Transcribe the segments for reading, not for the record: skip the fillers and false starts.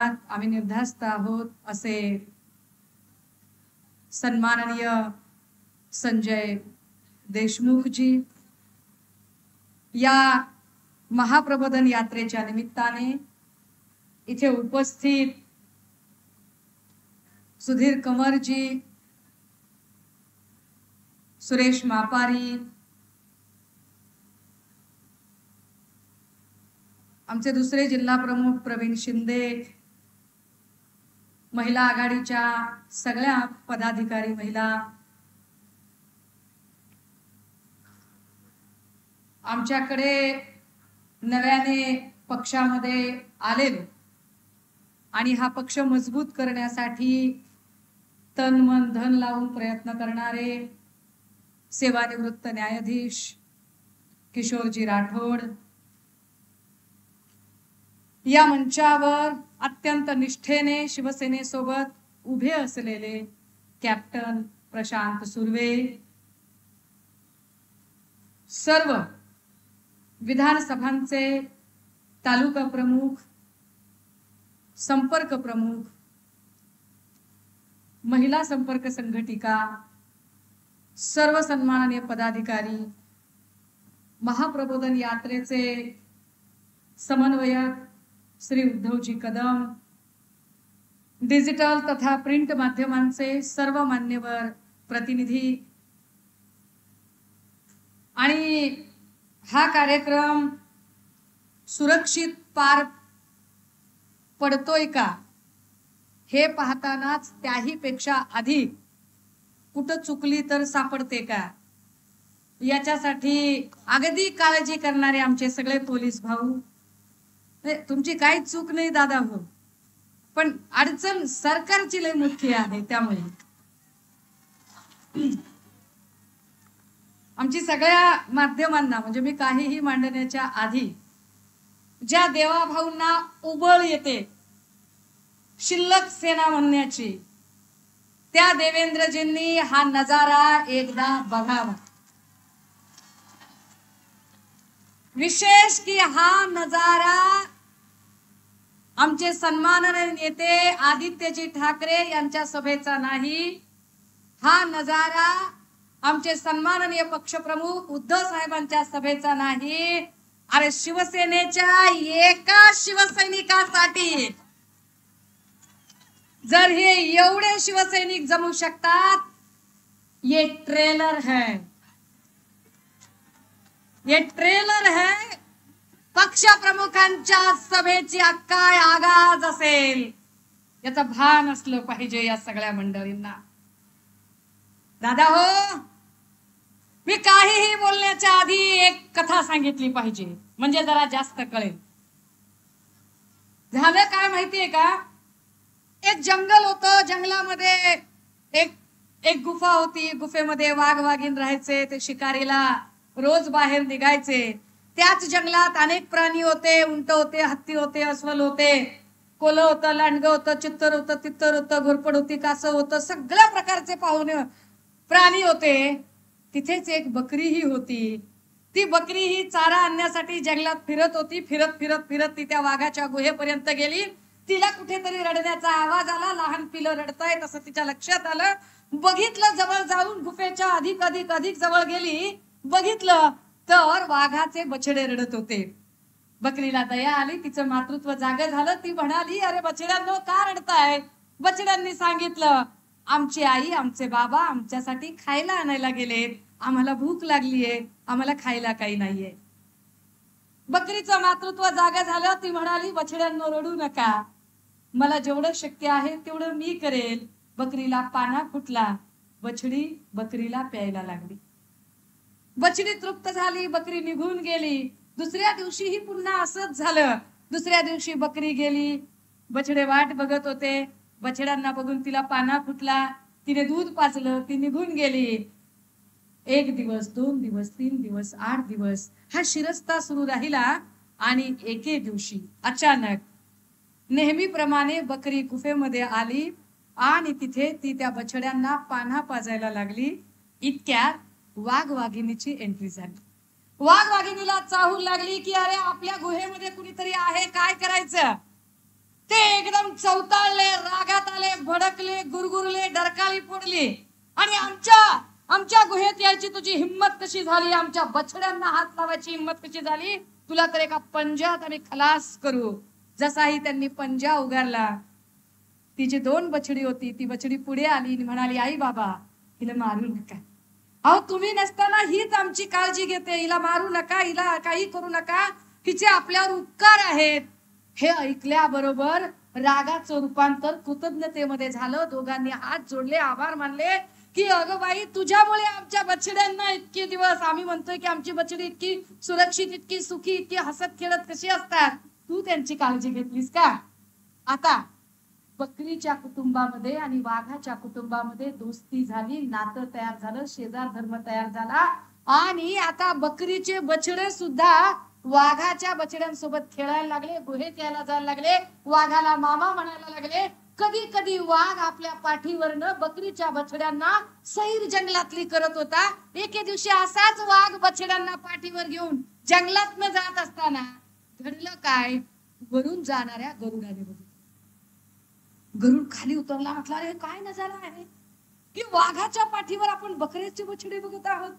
आम्ही निर्धास्त आहोत असे सन्माननीय संजय देशमुख जी या महाप्रबोधन यात्रेच्या निमित्ताने इथे उपस्थित सुधीर कंवर जी, सुरेश मापारी, आमचे दुसरे जिल्हा प्रमुख प्रवीण शिंदे, महिला आघाडीच्या सगळ्या पदाधिकारी महिला, आमच्याकडे नव्याने पक्षामध्ये आलेले आणि हा पक्ष मजबूत करण्यासाठी तन मन धन लावून प्रयत्न करणारे सेवानिवृत्त न्यायाधीश किशोरजी राठोड, या मंचावर अत्यंत निष्ठेने शिवसेनेसोबत उभे असलेले कॅप्टन प्रशांत सुर्वे, सर्व विधानसभांचे तालुका प्रमुख, संपर्क प्रमुख, महिला संपर्क संघटिका, सर्व सन्माननीय पदाधिकारी, महाप्रबोधन यात्रेचे समन्वयक श्री उद्धवजी कदम, डिजिटल तथा प्रिंट माध्यमांचे सर्व मान्यवर प्रतिनिधी, आणि हा कार्यक्रम सुरक्षित पार पडतोय का हे पाहतानाच त्याही पेक्षा अधिक कुठं चुकली तर सापडते का याच्यासाठी अगदी काळजी करणारे आमचे सगळे पोलीस भाऊ, तुमची काही चूक नाही दादा हो, पण अडचण सरकारची लय मोठी आहे, त्यामुळे आमची सगळ्या माध्यमांना म्हणजे मी काहीही मांडण्याच्या आधी ज्या देवाभाऊंना उबळ येते शिल्लक सेना म्हणण्याची, त्या देवेंद्रजींनी हा नजारा एकदा बघावा। विशेष की हा नजारा आमचे सन्माननीय नेते आदित्यजी ठाकरे यांच्या सभेचा नाही, हा नजारा आमचे सन्माननीय पक्षप्रमुख उद्धव साहेबांच्या सभेचा नाही, अरे शिवसेनेच्या एका शिवसैनिकासाठी जर हे एवढे शिवसैनिक जमू शकतात, ये ट्रेलर है, ये ट्रेलर है पक्ष प्रमुखांच्या सभेची काय आगाज असेल याचं भान असलं पाहिजे या सगळ्या मंडळींना। दादा हो, मी काहीही बोलण्याच्या आधी एक कथा सांगितली पाहिजे म्हणजे जरा जास्त कळेल। झालं काय माहितीये का, एक जंगल होतं, जंगलामध्ये एक गुफा होती, गुफेमध्ये वाघ वाघीण राहायचे, ते शिकारीला रोज बाहेर निघायचे। त्याच जंगलात अनेक प्राणी होते, उंट होते, हत्ती होते, अस्वल होते, कोल्ह होतं, लांडगं होतं, चित्तर होतं, तित्तर होतं, घोरपड होती, कासव होतं, सगळ्या प्रकारचे पाहुणे प्राणी होते। तिथेच एक बकरीही होती, ती बकरी ही चारा आणण्यासाठी जंगलात फिरत होती, फिरत फिरत फिरत ती त्या वाघाच्या गुहेपर्यंत गेली, तिला कुठेतरी रडण्याचा आवाज आला, लहान पिलं रडतायत असं तिच्या लक्षात आलं, बघितलं, जवळ जाऊन गुफेच्या अधिक अधिक अधिक जवळ गेली, बघितलं तर वाघाचे बछडे रडत होते। बकरीला दया आली, तिचं मातृत्व जागे झालं, ती म्हणाली, अरे बछड्यांनो का रडताय? बछड्यांनी सांगितलं, आमची आई आमचे बाबा आमच्यासाठी खायला आणायला गेलेत, आम्हाला भूक लागलीये, आम्हाला खायला काही नाहीये। बकरीचं मातृत्व जागा झालं, ती म्हणाली, बछड्यांनो रडू नका, मला जेवढं शक्य आहे तेवढं मी करेल। बकरीला पाना फुटला, बछडी बकरीला प्यायला लागली, बछडी तृप्त झाली, बकरी निघून गेली। दुसऱ्या दिवशीही पुन्हा असंच झालं, दुसऱ्या दिवशी बकरी गेली, बछडे वाट बघत होते, बछड्यांना बघून तिला पाना फुटला, तिने दूध पाजलं, ती निघून गेली। 1 दिवस 2 दिवस 3 दिवस 8 दिवस हा शिरस्ता सुरू राहिला आणि एके दिवशी अचानक नेहमीप्रमाणे बकरी गुफेमध्ये आली आणि तिथे ती त्या बछड्यांना पाना पाजायला लागली। इतक्यात वाघ वाघिणीची एंट्री झाली। वाघ वाघिणीला चाहूल लागली की अरे आपल्या गुहेमध्ये कुणीतरी आहे, काय करायचं? ते एकदम चौताळले, रागात आले, भडकले, गुरगुरले, डरकाळी फोडली आणि आमच्या गुहेत यायची तुझी हिम्मत कशी झाली, आमच्या बछड्यांना हात लावायची हिम्मत कशी झाली, तुला तर एका पंजात आम्ही खलास करू. जसाही त्यांनी पंजा उगारला, तिची 2 बछडी होती, ती बछडी पुढे आली आणि म्हणाली, आई बाबा हिला मारू नका. अहो तुम्ही नसताना हीच आमची काळजी घेते, हिला मारू नका, हिला काही करू नका, हिचे आपल्यावर उपकार आहेत. हे ऐकल्याबरोबर रागाचं रूपांतर कृतज्ञतेमध्ये झालं. दोघांनी हात जोडले, आभार मानले की अगं बाई तुझ्यामुळे आमच्या बछड्यांना इतके दिवस आम्ही म्हणतोय की आमची बछडी इतकी सुरक्षित, इतकी सुखी, इतकी हसत खेळत कशी असतात, तू त्यांची काळजी घेतलीस का. आता बकरीच्या कुटुंबामध्ये आणि वाघाच्या कुटुंबामध्ये दोस्ती झाली, नातं तयार झालं, शेजार धर्म तयार झाला आणि आता बकरीचे बछडे सुद्धा वाघाच्या बछड्यांसोबत खेळायला लागले, गुहेत यायला जायला लागले, वाघाला मामा म्हणायला लागले. कधी कधी वाघ आपल्या पाठीवरनं बकरीच्या बछड्यांना सैर जंगलातली करत होता. एके दिवशी असाच वाघ बछड्यांना पाठीवर घेऊन जंगलातनं जात असताना घडलं काय, वरून जाणाऱ्या गरुडाने बघितलं. गरुड खाली उतरला, म्हटला अरे काय नजारा आहे की वाघाच्या पाठीवर आपण बकरीचे बछडे बघत आहोत.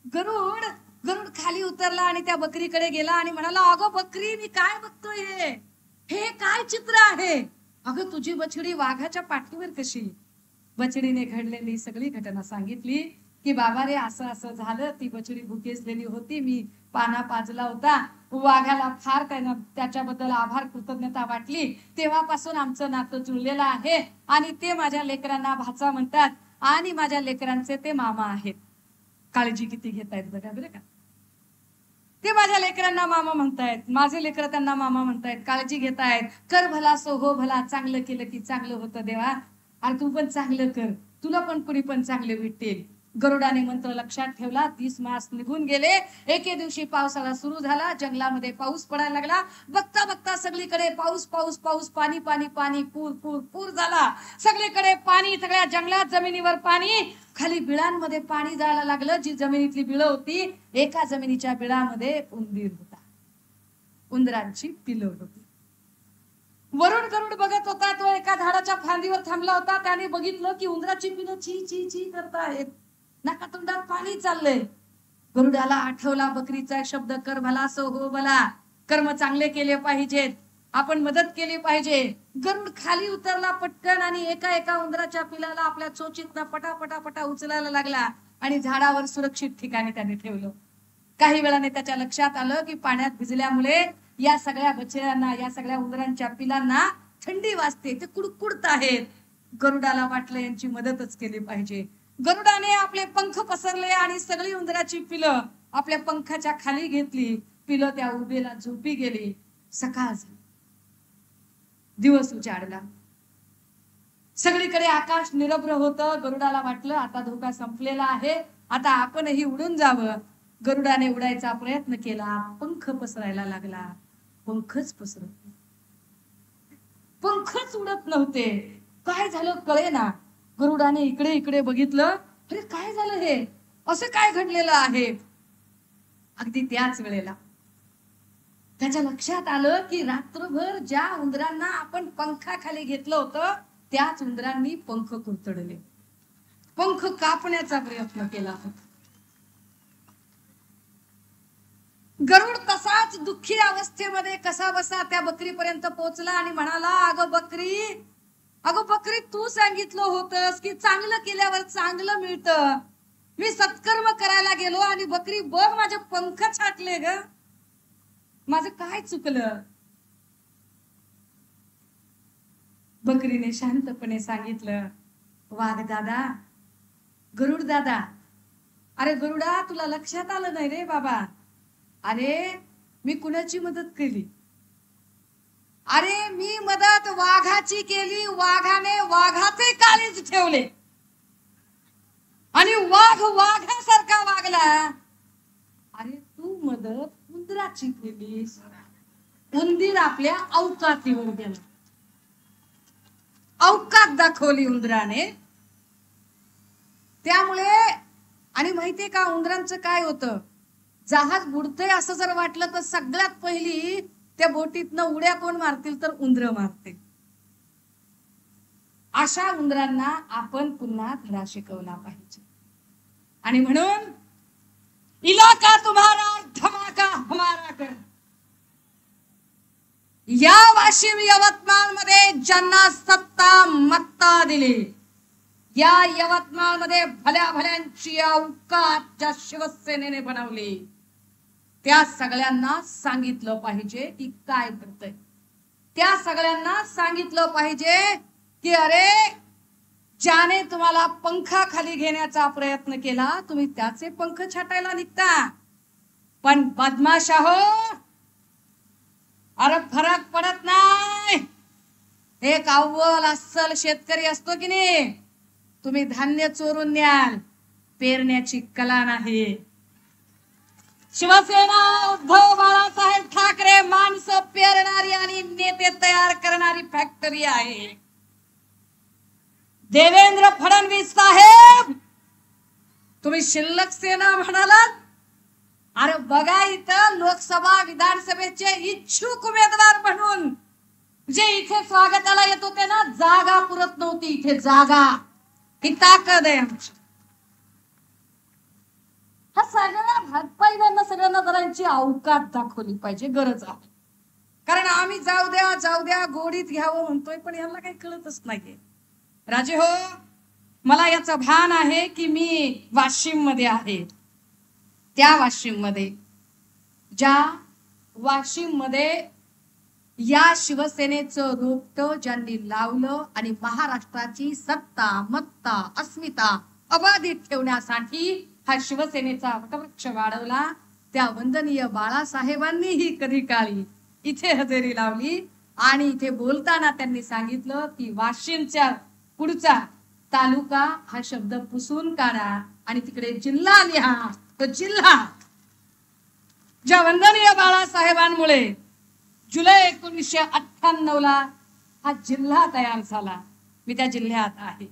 गरुड खाली उतरला आणि त्या बकरीकडे गेला आणि म्हणाला, अगं बकरी मी काय बघतोय, हे काय चित्र आहे, अगं तुझी बछडी वाघाच्या पाठीवर कशी. बछडीने घडलेली सगळी घटना सांगितली की बाबा रे असं असं झालं, ती बछडी भुकेसलेली होती, मी पाना पाजला होता, वाघाला फार त्याच्याबद्दल आभार कृतज्ञता वाटली, तेव्हापासून आमचं नातं जुळलेलं आहे आणि ते माझ्या लेकरांना भाचा म्हणतात आणि माझ्या लेकरांचे ते मामा आहेत. काळजी किती घेतायत बघा बरं का. ते माझ्या लेकरांना मामा म्हणतायत, माझे लेकर त्यांना मामा म्हणतायत, काळजी घेतायत. कर भला सो हो भला, चांगलं केलं की चांगलं होतं देवा, आणि तू पण चांगलं कर, तुला पण कुणी पण चांगले भेटेल. गरुडाने मंत्र लक्षात ठेवला. 30 मास निघून गेले. एके दिवशी पावसाळा सुरू झाला, जंगलामध्ये पाऊस पडायला लागला. बघता बघता सगळीकडे पाऊस पाऊस पाऊस, पाणी पाणी पाणी, पूर पूर पूर झाला. सगळीकडे पाणी, सगळ्या जंगलात जमिनीवर पाणी, खाली बिळांमध्ये पाणी जायला लागलं. जी जमिनीतली बिळं होती, एका जमिनीच्या बिळामध्ये उंदीर होता, उंदरांची पिलं होती. वरुण गरुड बघत होता, तो एका झाडाच्या फांदीवर थांबला होता. त्याने बघितलं की उंदराची पिलं ची ची ची करतायत, नाका तोंडात पाणी चाललंय. गरुडाला आठवला बकरीचा शब्द, कर भला सो हो भला, कर्म चांगले केले पाहिजेत, आपण मदत केली पाहिजे. गरुड खाली उतरला पटकन आणि एका एका उंदराच्या पिलाला आपल्या चोचीतनं पटापटा उचलायला लागला आणि झाडावर सुरक्षित ठिकाणी त्याने ठेवलं. काही वेळाने त्याच्या लक्षात आलं की पाण्यात भिजल्यामुळे या सगळ्या बछड्यांना, या सगळ्या उंदरांच्या पिलांना थंडी वाजते, ते कुडकुडत आहेत. गरुडाला वाटलं यांची मदतच केली पाहिजे. गरुडाने आपले पंख पसरले आणि सगळी उंदराची पिलं आपल्या पंखाच्या खाली घेतली. पिलं त्या उभेला झोपी गेली. सकाळ झाली, दिवस उजाडला, सगळीकडे आकाश निरभ्र होतं. गरुडाला वाटलं आता धोका संपलेला आहे, आता आपणही उडून जावं. गरुडाने उडायचा प्रयत्न केला, पंख पसरायला लागला, पंखच पसरत, पंखच उडत नव्हते. काय झालं कळेना. गरुडाने इकडे इकडे बघितलं, अरे काय झालं, हे असं काय घडलेलं आहे. अगदी त्याच वेळेला त्याच्या लक्षात आलं की रात्रभर ज्या उंदरांना आपण पंखाखाली घेतलं होतं, त्याच उंदरांनी पंख कुरतडले, पंख कापण्याचा प्रयत्न केला होता. गरुड तसाच दुःखी अवस्थेमध्ये कसा बसा त्या बकरीपर्यंत पोहोचला आणि म्हणाला, अगं बकरी तू सांगितलं होतंस की चांगलं केल्यावर चांगलं मिळतं. मी सत्कर्म करायला गेलो आणि बकरी बघ माझे पंख छाटले ग, माझं काय चुकलं. बकरीने शांतपणे सांगितलं, वाघ दादा, गरुड दादा, अरे गरुडा तुला लक्षात आलं नाही रे बाबा, अरे मी कुणाची मदत केली, अरे मी मदत वाघाची केली. वाघाने वाघाचे काळीज ठेवले आणि वाघ वाघासारखा वागला. अरे तू मदत उंदराची केलीस, उंदीर आपल्या अवकातीवर गेला, अवकात दाखवली उंदराने. त्यामुळे आणि माहितीये का उंदरांचं काय होतं, जहाज बुडतंय असं जर वाटलं तर सगळ्यात पहिली त्या बोटीतनं उड्या कोण मारतील तर उंदरं मारतील. अशा उंदरांना आपण पुन्हा धडा शिकवला पाहिजे. आणि म्हणून इलाका तुम्हारा धमाका हमारा कर. या वाशिम यवतमाळ मध्ये ज्यांना सत्ता मत्ता दिली, या यवतमाळ मध्ये भल्या भल्यांची अवकात ज्या शिवसेनेने बनवली, त्या सगळ्यांना सांगितलं पाहिजे की काय करतंय. त्या सगळ्यांना सांगितलं पाहिजे की अरे, ज्याने तुम्हाला पंखाखाली घेण्याचा प्रयत्न केला, तुम्ही त्याचे पंख छाटायला निघता. पण बदमाशा हो, अरे फरक पडत नाही. एक अव्वल अस्सल शेतकरी असतो की नाही, तुम्ही धान्य चोरून न्याल, पेरण्याची कला नाही. शिवसेना उद्धव बाळासाहेब ठाकरे माणसं पेरणारी आणि नेते तयार करणारी फॅक्टरी आहे. देवेंद्र फडणवीस साहेब, तुम्ही शिल्लक सेना म्हणालात. अरे बघा, इथं लोकसभा विधानसभेचे इच्छुक उमेदवार म्हणून जे इथे स्वागताला येत होते ना, जागा पुरत नव्हती. इथे जागा, ही ताकद आहे आमची. हा सगळ्या भाजपाईंना सगळ्यांना जरांची अवकात दाखवली पाहिजे, गरज आहे. कारण आम्ही जाऊ द्या जाऊ द्या गोडीत घ्यावं म्हणतोय, पण यांना काही कळतच नाहीये. राजे हो, मला याचं भान आहे की मी वाशिम मध्ये आहे. त्या वाशिम मध्ये, ज्या वाशिम मध्ये या शिवसेनेचं रोपटं ज्यांनी लावलं आणि महाराष्ट्राची सत्ता मत्ता अस्मिता अबाधित ठेवण्यासाठी हा शिवसेनेचा वटवृक्ष वाढवला, त्या वंदनीय बाळासाहेबांनीही कधी काळी इथे हजेरी लावली. आणि इथे बोलताना त्यांनी सांगितलं की वाशिमच्या पुढचा तालुका हा शब्द पुसून काढा आणि तिकडे जिल्हा लिहा. तो जिल्हा ज्या वंदनीय बाळासाहेबांमुळे जुलै 1998 हा जिल्हा तयार झाला. मी त्या जिल्ह्यात आहे.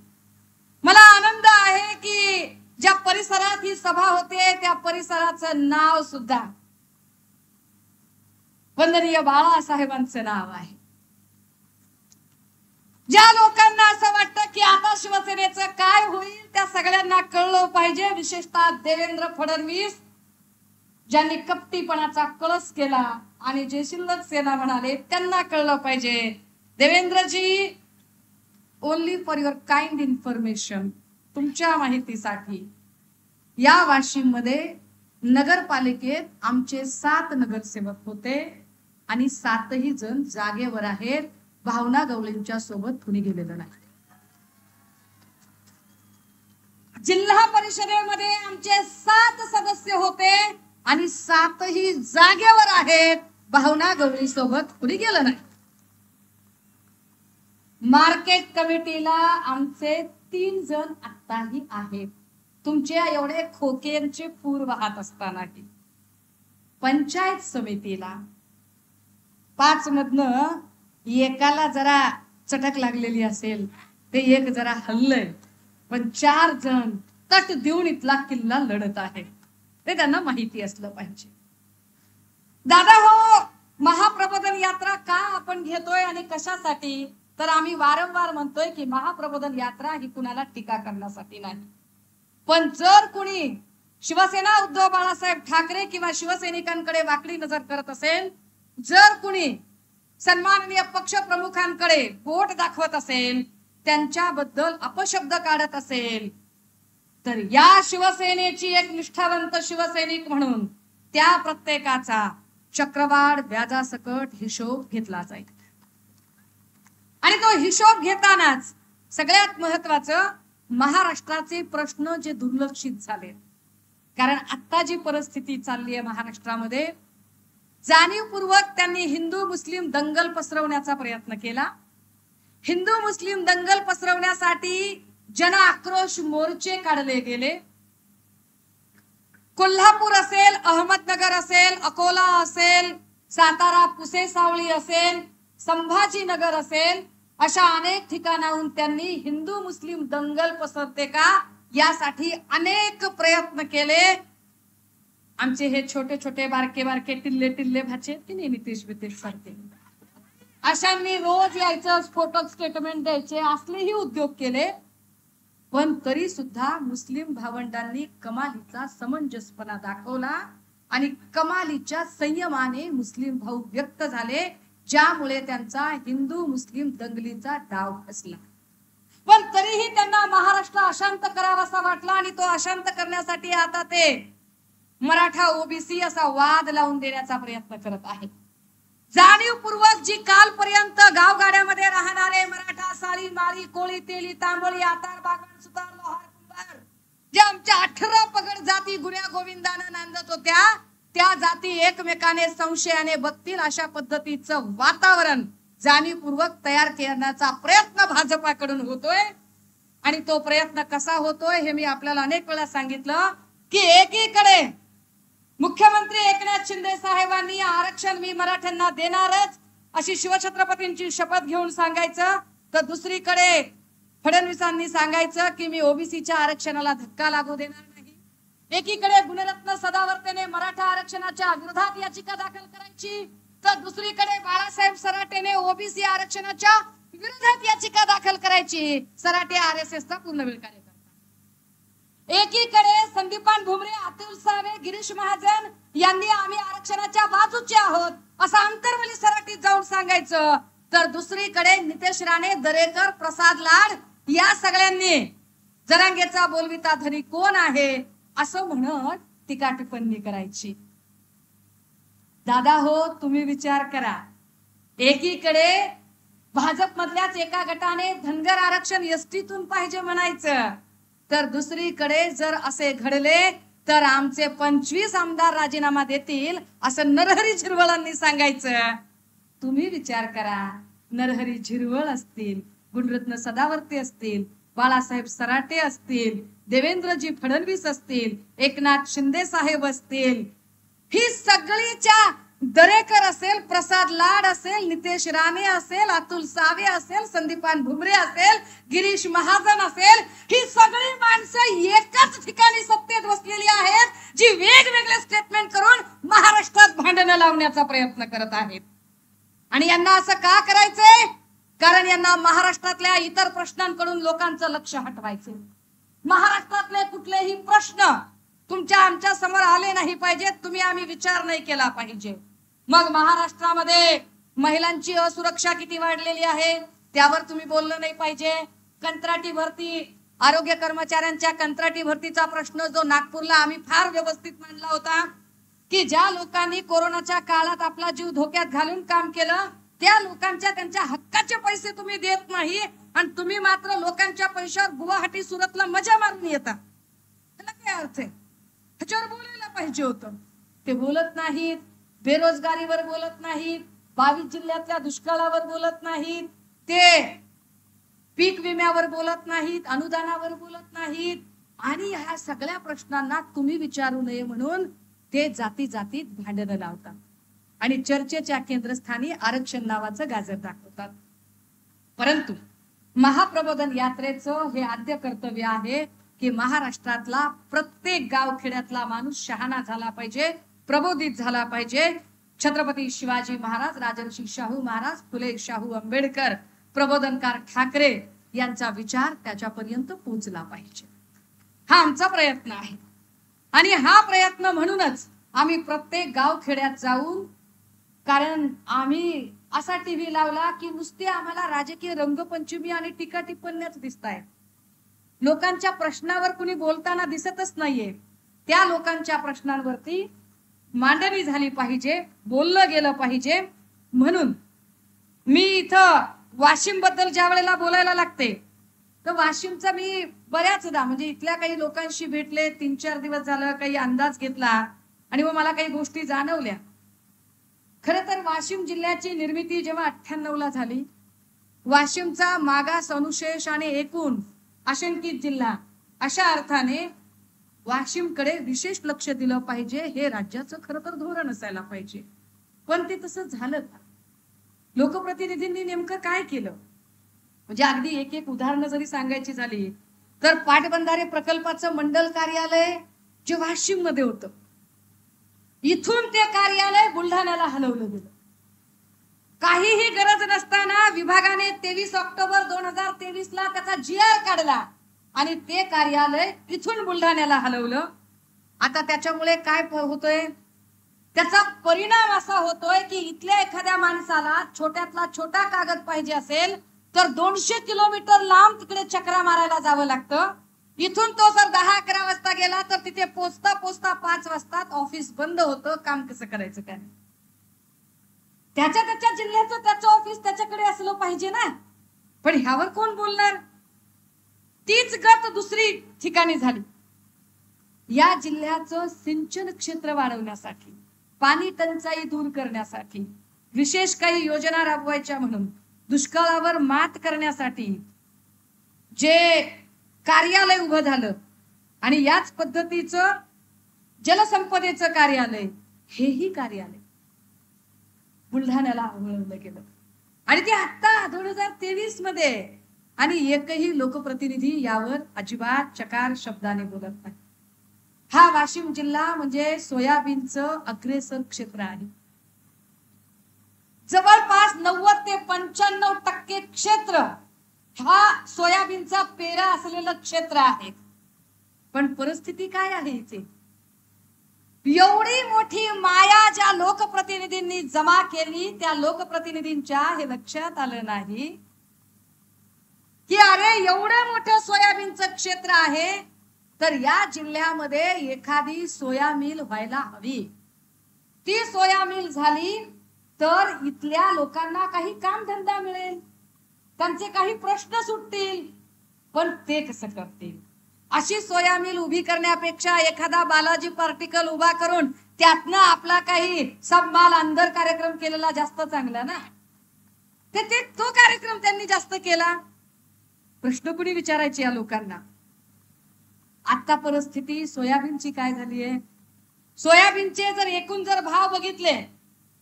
मला आनंद आहे की ज्या परिसरात ही सभा होते त्या परिसराचं नाव सुद्धा वंदनीय बाळासाहेबांचं नाव आहे. ज्या लोकांना असं वाटतं की आता शिवसेनेचं काय होईल, त्या सगळ्यांना कळलं पाहिजे. विशेषतः देवेंद्र फडणवीस, ज्यांनी कपटीपणाचा कळस केला आणि जे शिल्लक सेना म्हणाले, त्यांना कळलं पाहिजे. Devendraji, only for your kind information, तुमच्या माहितीसाठी, या वाशिम मध्ये नगरपालिकेत आमचे 7 नगरसेवक होते आणि 7ही जण जागेवर आहेत. भावना गवळींच्या सोबत कुणी गेलेलं नाही. जिल्हा परिषदेमध्ये आमचे 7 सदस्य होते आणि 7ही जागेवर आहेत. भावना गवळी सोबत कुणी गेलं नाही. मार्केट कमिटीला आमचे 3 जण आत्ताही आहेत. तुमच्या एवढे खोकेंचे पूर वाहत असतानाही. पंचायत समितीला 5 मधनं एकाला जरा चटक लागलेली असेल, ते एक जरा हल्लय, पण 4 जण तट देऊन इथला किल्ला लढत आहेत. ते त्यांना माहिती असलं पाहिजे. दादा हो, महाप्रबोधन यात्रा का आपण घेतोय आणि कशासाठी, तर आम्ही वारंवार म्हणतोय की महाप्रबोधन यात्रा ही कुणाला टीका करण्यासाठी नाही. पण जर कुणी शिवसेना उद्धव बाळासाहेब ठाकरे किंवा शिवसैनिकांकडे वाकडी नजर करत असेल, जर कुणी सन्माननीय पक्ष प्रमुखांकडे बोट दाखवत असेल, त्यांच्याबद्दल अपशब्द काढत असेल, तर या शिवसेनेची एक निष्ठावंत शिवसैनिक म्हणून त्या प्रत्येकाचा चक्रवाढ व्याजासकट हिशोब घेतला जाईल. आणि तो हिशोब घेतानाच सगळ्यात महत्वाचं, महाराष्ट्राचे प्रश्न जे दुर्लक्षित झाले, कारण आता जी परिस्थिती चालली आहे महाराष्ट्रामध्ये, जाणीवपूर्वक त्यांनी हिंदू मुस्लिम दंगल पसरवण्याचा प्रयत्न केला. हिंदू मुस्लिम दंगल पसरवण्यासाठी जन आक्रोश मोर्चे काढले गेले. कोल्हापूर असेल, अहमदनगर असेल, अकोला असेल, सातारा पुसेसावळी असेल, संभाजीनगर असेल, अशा अनेक ठिकाणाहून त्यांनी हिंदू मुस्लिम दंगल पसरते का यासाठी अनेक प्रयत्न केले. आमचे हे छोटे छोटे बारके बारके टिल्ले टिल्ले भाचे की नाही नितेश बितेश सारखे, अशांनी रोज यायचं, फोटो स्टेटमेंट द्यायचे, असलेही उद्योग केले. पण तरी सुद्धा मुस्लिम भावंडांनी कमालीचा समंजसपणा दाखवला आणि कमालीच्या संयमाने मुस्लिम भाऊ व्यक्त झाले, ज्यामुळे त्यांचा हिंदू मुस्लिम दंगलीचा डाव फसला. पण तरीही त्यांना महाराष्ट्र अशांत करावासा वाटला आणि तो अशांत करण्यासाठी आता ते मराठा ओबीसी असा वाद लावून देण्याचा प्रयत्न करत आहे. जाणीवपूर्वक जी कालपर्यंत गावगाड्यामध्ये राहणारे मराठा, साळी, माळी, कोळी, तेली, तांबोळी, आतार, बागण, सुतार, लोहार, कुंभार, जे आमच्या 18 पगड जाती गुण्या गोविंदानं नांदत होत्या, त्या जाती एकमेकाने संशयाने बघतील अशा पद्धतीचं वातावरण जाणीवपूर्वक तयार करण्याचा प्रयत्न भाजपाकडून होतोय. आणि तो प्रयत्न कसा होतोय हे मी आपल्याला अनेक वेळा सांगितलं की एकीकडे मुख्यमंत्री एकनाथ शिंदे साहेबांनी आरक्षण मी मराठ्यांना देणारच अशी शिवछत्रपतींची शपथ घेऊन सांगायचं, तर दुसरीकडे फडणवीसांनी सांगायचं की मी ओबीसीच्या आरक्षणाला धक्का लागू देणार नाही. एकीकडे गुणरत्न सदावर्तेने मराठा आरक्षणाच्या विरोधात याचिका दाखल करायची, तर दुसरीकडे बाळासाहेब सराटेने ओबीसी आरक्षणाच्या विरोधात याचिका दाखल करायची. सराटे आरएसएसचा पूर्णवेळ कार्यकर्ता. एकीकडे संदीपान भुमरे, अतुल सावे, गिरीश महाजन यांनी आम्ही आरक्षणाच्या बाजूचे आहोत असं अंतर्वली सराटीत जाऊन सांगायचं, तर दुसरीकडे नितेश राणे, दरेकर, प्रसाद लाड या सगळ्यांनी जरांगेचा बोलविता धनी कोण आहे असं म्हणत टीका टिप्पणी करायची. दादा हो, तुम्ही विचार करा. एकीकडे भाजपमधल्याच एका गटाने धनगर आरक्षण एसटीतून पाहिजे म्हणायचं, तर दुसरीकडे जर असे घडले तर आमचे 25 आमदार राजीनामा देतील असं नरहरी झिरवळांनी सांगायचं. तुम्ही विचार करा, नरहरी झिरवळ असतील, गुणरत्न सदावर्ते असतील, बाळासाहेब सराटे असतील, देवेंद्रजी फडणवीस असतील, एकनाथ शिंदे साहेब असतील, ही सगळीच्या दरेकर असेल, प्रसाद लाड असेल, नितेश राणे असेल, अतुल सावे असेल, संदीपान भुमरे असेल, गिरीश महाजन असेल, ही सगळी माणसं एकाच ठिकाणी सत्तेत बसलेली आहेत, जी वेगवेगळे स्टेटमेंट करून महाराष्ट्रात भांडणं लावण्याचा प्रयत्न करत आहेत. आणि यांना असं का करायचंय? कारण यांना महाराष्ट्रातल्या इतर प्रश्नांकडून लोकांचं लक्ष हटवायचं. महाराष्ट्रातले कुठलेही प्रश्न तुमच्या आमच्या समोर आले नाही पाहिजेत, तुम्ही आम्ही विचार नाही केला पाहिजे. मग महाराष्ट्रामध्ये महिलांची असुरक्षा किती वाढलेली आहे त्यावर तुम्ही बोललं नाही पाहिजे. कंत्राटी भरती, आरोग्य कर्मचाऱ्यांच्या कंत्राटी भरतीचा प्रश्न जो नागपूरला आम्ही फार व्यवस्थित मांडला होता की ज्या लोकांनी कोरोनाच्या काळात आपला जीव धोक्यात घालून काम केलं, त्या लोकांच्या त्यांच्या हक्काचे पैसे तुम्ही देत नाही आणि तुम्ही मात्र लोकांच्या पैशावर गुवाहाटी सुरतला मजा मारून येता. त्याला काय अर्थ आहे? ह्याच्यावर बोलायला पाहिजे होतं. ते बोलत नाहीत. बेरोजगारीवर बोलत नाहीत, 22 जिल्ह्यातल्या दुष्काळावर बोलत नाहीत, ते पीक विम्यावर बोलत नाहीत, अनुदानावर बोलत नाहीत. आणि ह्या सगळ्या प्रश्नांना तुम्ही विचारू नये म्हणून ते जाती जातीत भांडणं लावतात आणि चर्चेच्या केंद्रस्थानी आरक्षण नावाचं गाजर दाखवतात. परंतु महाप्रबोधन यात्रेचं हे आद्य कर्तव्य आहे की महाराष्ट्रातला प्रत्येक गावखेड्यातला माणूस शहाणा झाला पाहिजे, प्रबोधित झाला पाहिजे. छत्रपती शिवाजी महाराज, राजर्षी शाहू महाराज, फुले शाहू आंबेडकर, प्रबोधनकार ठाकरे यांचा विचार त्याच्यापर्यंत पोहोचला पाहिजे. हा आमचा प्रयत्न आहे आणि हा प्रयत्न म्हणूनच आम्ही प्रत्येक गावखेड्यात जाऊन, कारण आम्ही असा टीव्ही लावला की नुसते आम्हाला राजकीय रंगपंचमी आणि टीका टिप्पण्याच दिसतायत. लोकांच्या प्रश्नावर कुणी बोलताना दिसतच नाहीये. त्या लोकांच्या प्रश्नांवरती मांडणी झाली पाहिजे, बोललं गेलं पाहिजे. म्हणून मी इथं वाशिम बद्दल ज्या वेळेला बोलायला लागते तर वाशिमचा मी बऱ्याचदा म्हणजे इथल्या काही लोकांशी भेटले, 3-4 दिवस झालं, काही अंदाज घेतला आणि मग मला काही गोष्टी जाणवल्या. खरं तर वाशिम जिल्ह्याची निर्मिती जेव्हा 98ला झाली, वाशिमचा मागास, अनुशेष आणि एकूण आशंकित जिल्हा अशा अर्थाने वाशिमकडे विशेष लक्ष दिलं पाहिजे, हे राज्याचं खरं तर धोरण असायला पाहिजे. पण ते तसं झालं का? लोकप्रतिनिधींनी नेमकं काय केलं? म्हणजे अगदी एक एक उदाहरणं जरी सांगायची झाली तर पाटबंधारे प्रकल्पाचं मंडल कार्यालय जे वाशिम मध्ये होतं इथून ते कार्यालय बुलढाण्याला हलवलं गेलं. काहीही गरज नसताना विभागाने 23 ऑक्टोबर 2023 ला त्याचा GR काढला आणि ते कार्यालय इथून बुलढाण्याला हलवलं. आता त्याच्यामुळे काय होतोय, त्याचा परिणाम असा होतोय की इथल्या एखाद्या माणसाला छोट्यातला छोटा कागद पाहिजे असेल तर 200 किलोमीटर लांब तिकडे चक्रा मारायला जावं लागतं. इथून तो जर 10-11 वाजता गेला तर तिथे पोचता पोचता 5 वाजता ऑफिस बंद होतं. काम कसं करायचं काय? त्याच्या जिल्ह्याचं त्याचं ऑफिस त्याच्याकडे असलं पाहिजे ना. पण ह्यावर कोण बोलणार? तीच गत दुसरी ठिकाणी झाली. या जिल्ह्याचं सिंचन क्षेत्र वाढवण्यासाठी, पाणी टंचाई दूर करण्यासाठी, विशेष काही योजना राबवायच्या म्हणून, दुष्काळावर मात करण्यासाठी जे कार्यालय उभं झालं आणि याच पद्धतीचं जलसंपदेचं कार्यालय, हेही कार्यालय बुलढाण्याला वळवलं गेलं. आणि ते आता 2023 मध्ये, आणि एकही लोकप्रतिनिधी यावर अजिबात चकार शब्दाने बोलत नाही. हा वाशिम जिल्हा म्हणजे सोयाबीनचं अग्रेसर क्षेत्र आहे. जवळपास 90 ते 95% क्षेत्र हा सोयाबीनचा पेरा असलेलं क्षेत्र आहे. पण परिस्थिती काय आहे इथे? एवढी मोठी माया ज्या लोकप्रतिनिधींनी जमा केली, त्या लोकप्रतिनिधींच्या हे लक्षात आलं नाही की अरे एवढं मोठं सोयाबीनचं क्षेत्र आहे तर या जिल्ह्यामध्ये एखादी सोया मिल व्हायला हवी. ती सोया मिल झाली तर इथल्या लोकांना काही कामधंदा मिळेल, त्यांचे काही प्रश्न सुटतील. पण ते कसं करतील? अशी सोया मिल उभी करण्यापेक्षा एखादा बालाजी पार्टिकल उभा करून त्यातनं आपला काही सबमाल अंदर कार्यक्रम केलेला जास्त चांगला ना. तो कार्यक्रम त्यांनी जास्त केला. प्रश्न कुणी विचारायचे या लोकांना? आता परिस्थिती सोयाबीनची काय झाली आहे? सोयाबीनचे जर एकूण भाव बघितले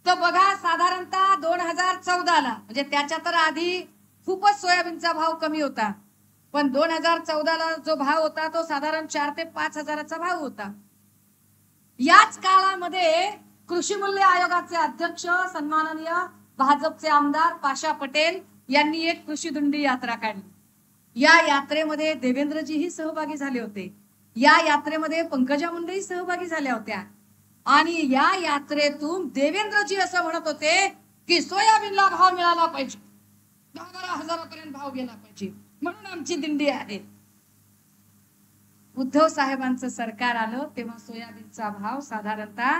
तर बघा, साधारणतः 2014 ला, म्हणजे त्याच्या तर आधी खूपच सोयाबीनचा भाव कमी होता, पण 2014 ला जो भाव होता तो साधारण 4 ते 5 हजाराचा भाव होता. याच काळामध्ये कृषी मूल्य आयोगाचे अध्यक्ष सन्माननीय भाजपचे आमदार पाशा पटेल यांनी एक कृषी दिंडी यात्रा काढली. या यात्रेमध्ये देवेंद्रजीही सहभागी झाले होते. या यात्रेमध्ये पंकजा मुंडेही सहभागी झाल्या होत्या. आणि या यात्रेतून देवेंद्रजी असं म्हणत होते की सोयाबीनला भाव मिळाला पाहिजे, 10-12 हजारापर्यंत भाव गेला पाहिजे, म्हणून आमची दिंडी आहे. उद्धव साहेबांचं सरकार आलं तेव्हा सोयाबीनचा भाव साधारणतः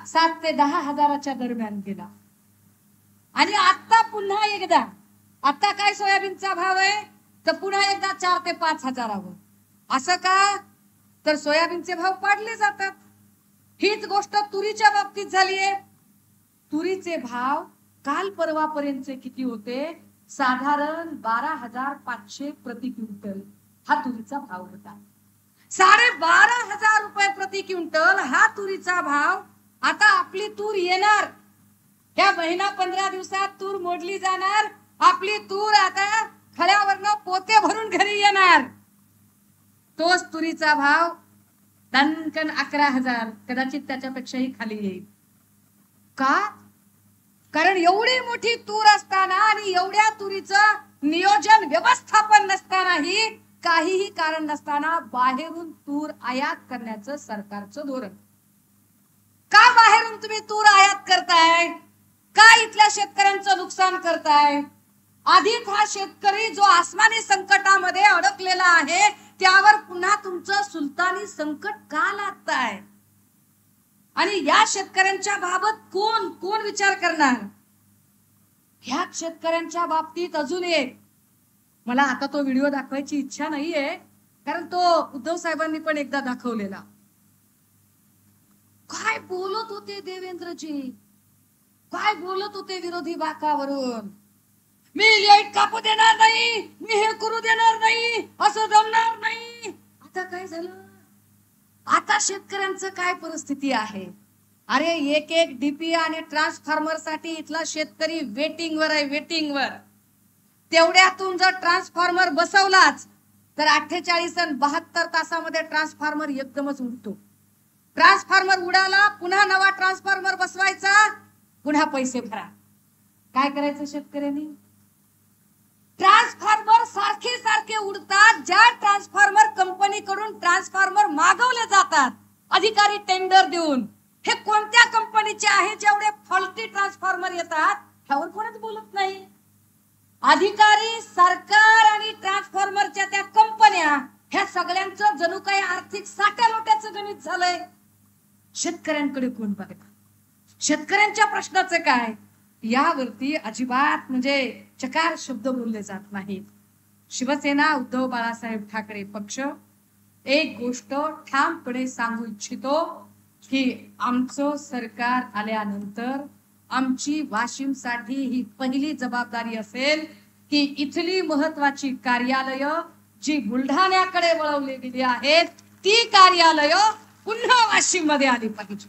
7 ते 10 हजाराच्या दरम्यान गेला. आणि आता पुन्हा एकदा, आता काय सोयाबीनचा भाव आहे तर पुन्हा एकदा 4 ते 5 हजारावर. असं का? तर सोयाबीनचे भाव पाडले जातात. हीच गोष्ट तुरीच्या बाबतीत झालीये. तुरीचे भाव काल परवापर्यंतचे किती होते? साधारण 12,500 प्रति क्विंटल हा तुरीचा भाव होता. 12,500 रुपये प्रति क्विंटल हा तुरीचा भाव. आता आपली तूर येणार, या महिना 15 दिवसात तूर मोडली जाणार. आपली तूर आता खळ्यावरनं पोते भरून घरी येणार. तोच तुरीचा भाव दणकन 11,000, कदाचित त्याच्यापेक्षाही खाली येईल. का? कारण एवढी मोठी तूर असताना आणि एवढ्या तुरीचं नियोजन व्यवस्थापन नसतानाही, काहीही कारण नसताना बाहेरून तूर आयात करण्याचं सरकारचं धोरण. का बाहेरून तुम्ही तूर आयात करताय? का इथल्या शेतकऱ्यांचं नुकसान करताय? आधीच हा शेतकरी जो आसमानी संकटामध्ये अडकलेला आहे त्यावर पुन्हा तुमचं सुलतानी संकट का लागताय? आणि या शेतकऱ्यांच्या बाबत कोण विचार करणार? ह्या शेतकऱ्यांच्या बाबतीत अजून एक, मला आता तो व्हिडिओ दाखवायची इच्छा नाहीये कारण तो उद्धव साहेबांनी पण एकदा दाखवलेला. काय बोलत होते देवेंद्रजी, काय बोलत होते विरोधी बाकावरून. मी लाईट कापू देणार नाही, मी हे करू देणार नाही, असं जमणार नाही. आता काय झालं? आता शेतकऱ्यांचं काय परिस्थिती आहे? अरे एक डीपी आणि ट्रान्सफॉर्मर साठी इथला शेतकरी वेटिंगवर आहे, वेटिंगवर. तेवढ्यातून जर ट्रान्सफॉर्मर बसवलाच तर 48 आणि 72 तासामध्ये ट्रान्सफॉर्मर एकदमच उठतो. ट्रान्सफॉर्मर उडाला, पुन्हा नवा ट्रान्सफॉर्मर बसवायचा, पुन्हा पैसे भरा. काय करायचं शेतकऱ्यांनी? ट्रान्सफॉर्मर सारखे सारखे उडतात. ज्या ट्रान्सफॉर्मर कंपनीकडून ट्रान्सफॉर्मर मागवले जातात अधिकारी टेंडर देऊन, हे कोणत्या कंपनीचे आहे जेवढे फॉल्टी ट्रान्सफॉर्मर येतात ह्यावर कोणीच बोलत नाही. अधिकारी, सरकार आणि ट्रान्सफॉर्मरच्या त्या कंपन्या, ह्या सगळ्यांचं जणू काही आर्थिक साठ्यालोट्याचं गणित झालंय. शेतकऱ्यांकडे कोण बघत? शेतकऱ्यांच्या प्रश्नाचं काय? यावरती अजिबात म्हणजे चकार शब्द बोलले जात नाहीत. शिवसेना उद्धव बाळासाहेब ठाकरे पक्ष एक गोष्ट ठामपणे सांगू इच्छितो की आमचं सरकार आल्यानंतर आमची वाशिमसाठी ही पहिली जबाबदारी असेल की इथली महत्वाची कार्यालय जी बुलढाण्याकडे वळवली गेली आहेत ती कार्यालय पुन्हा वाशिम मध्ये आली पाहिजे.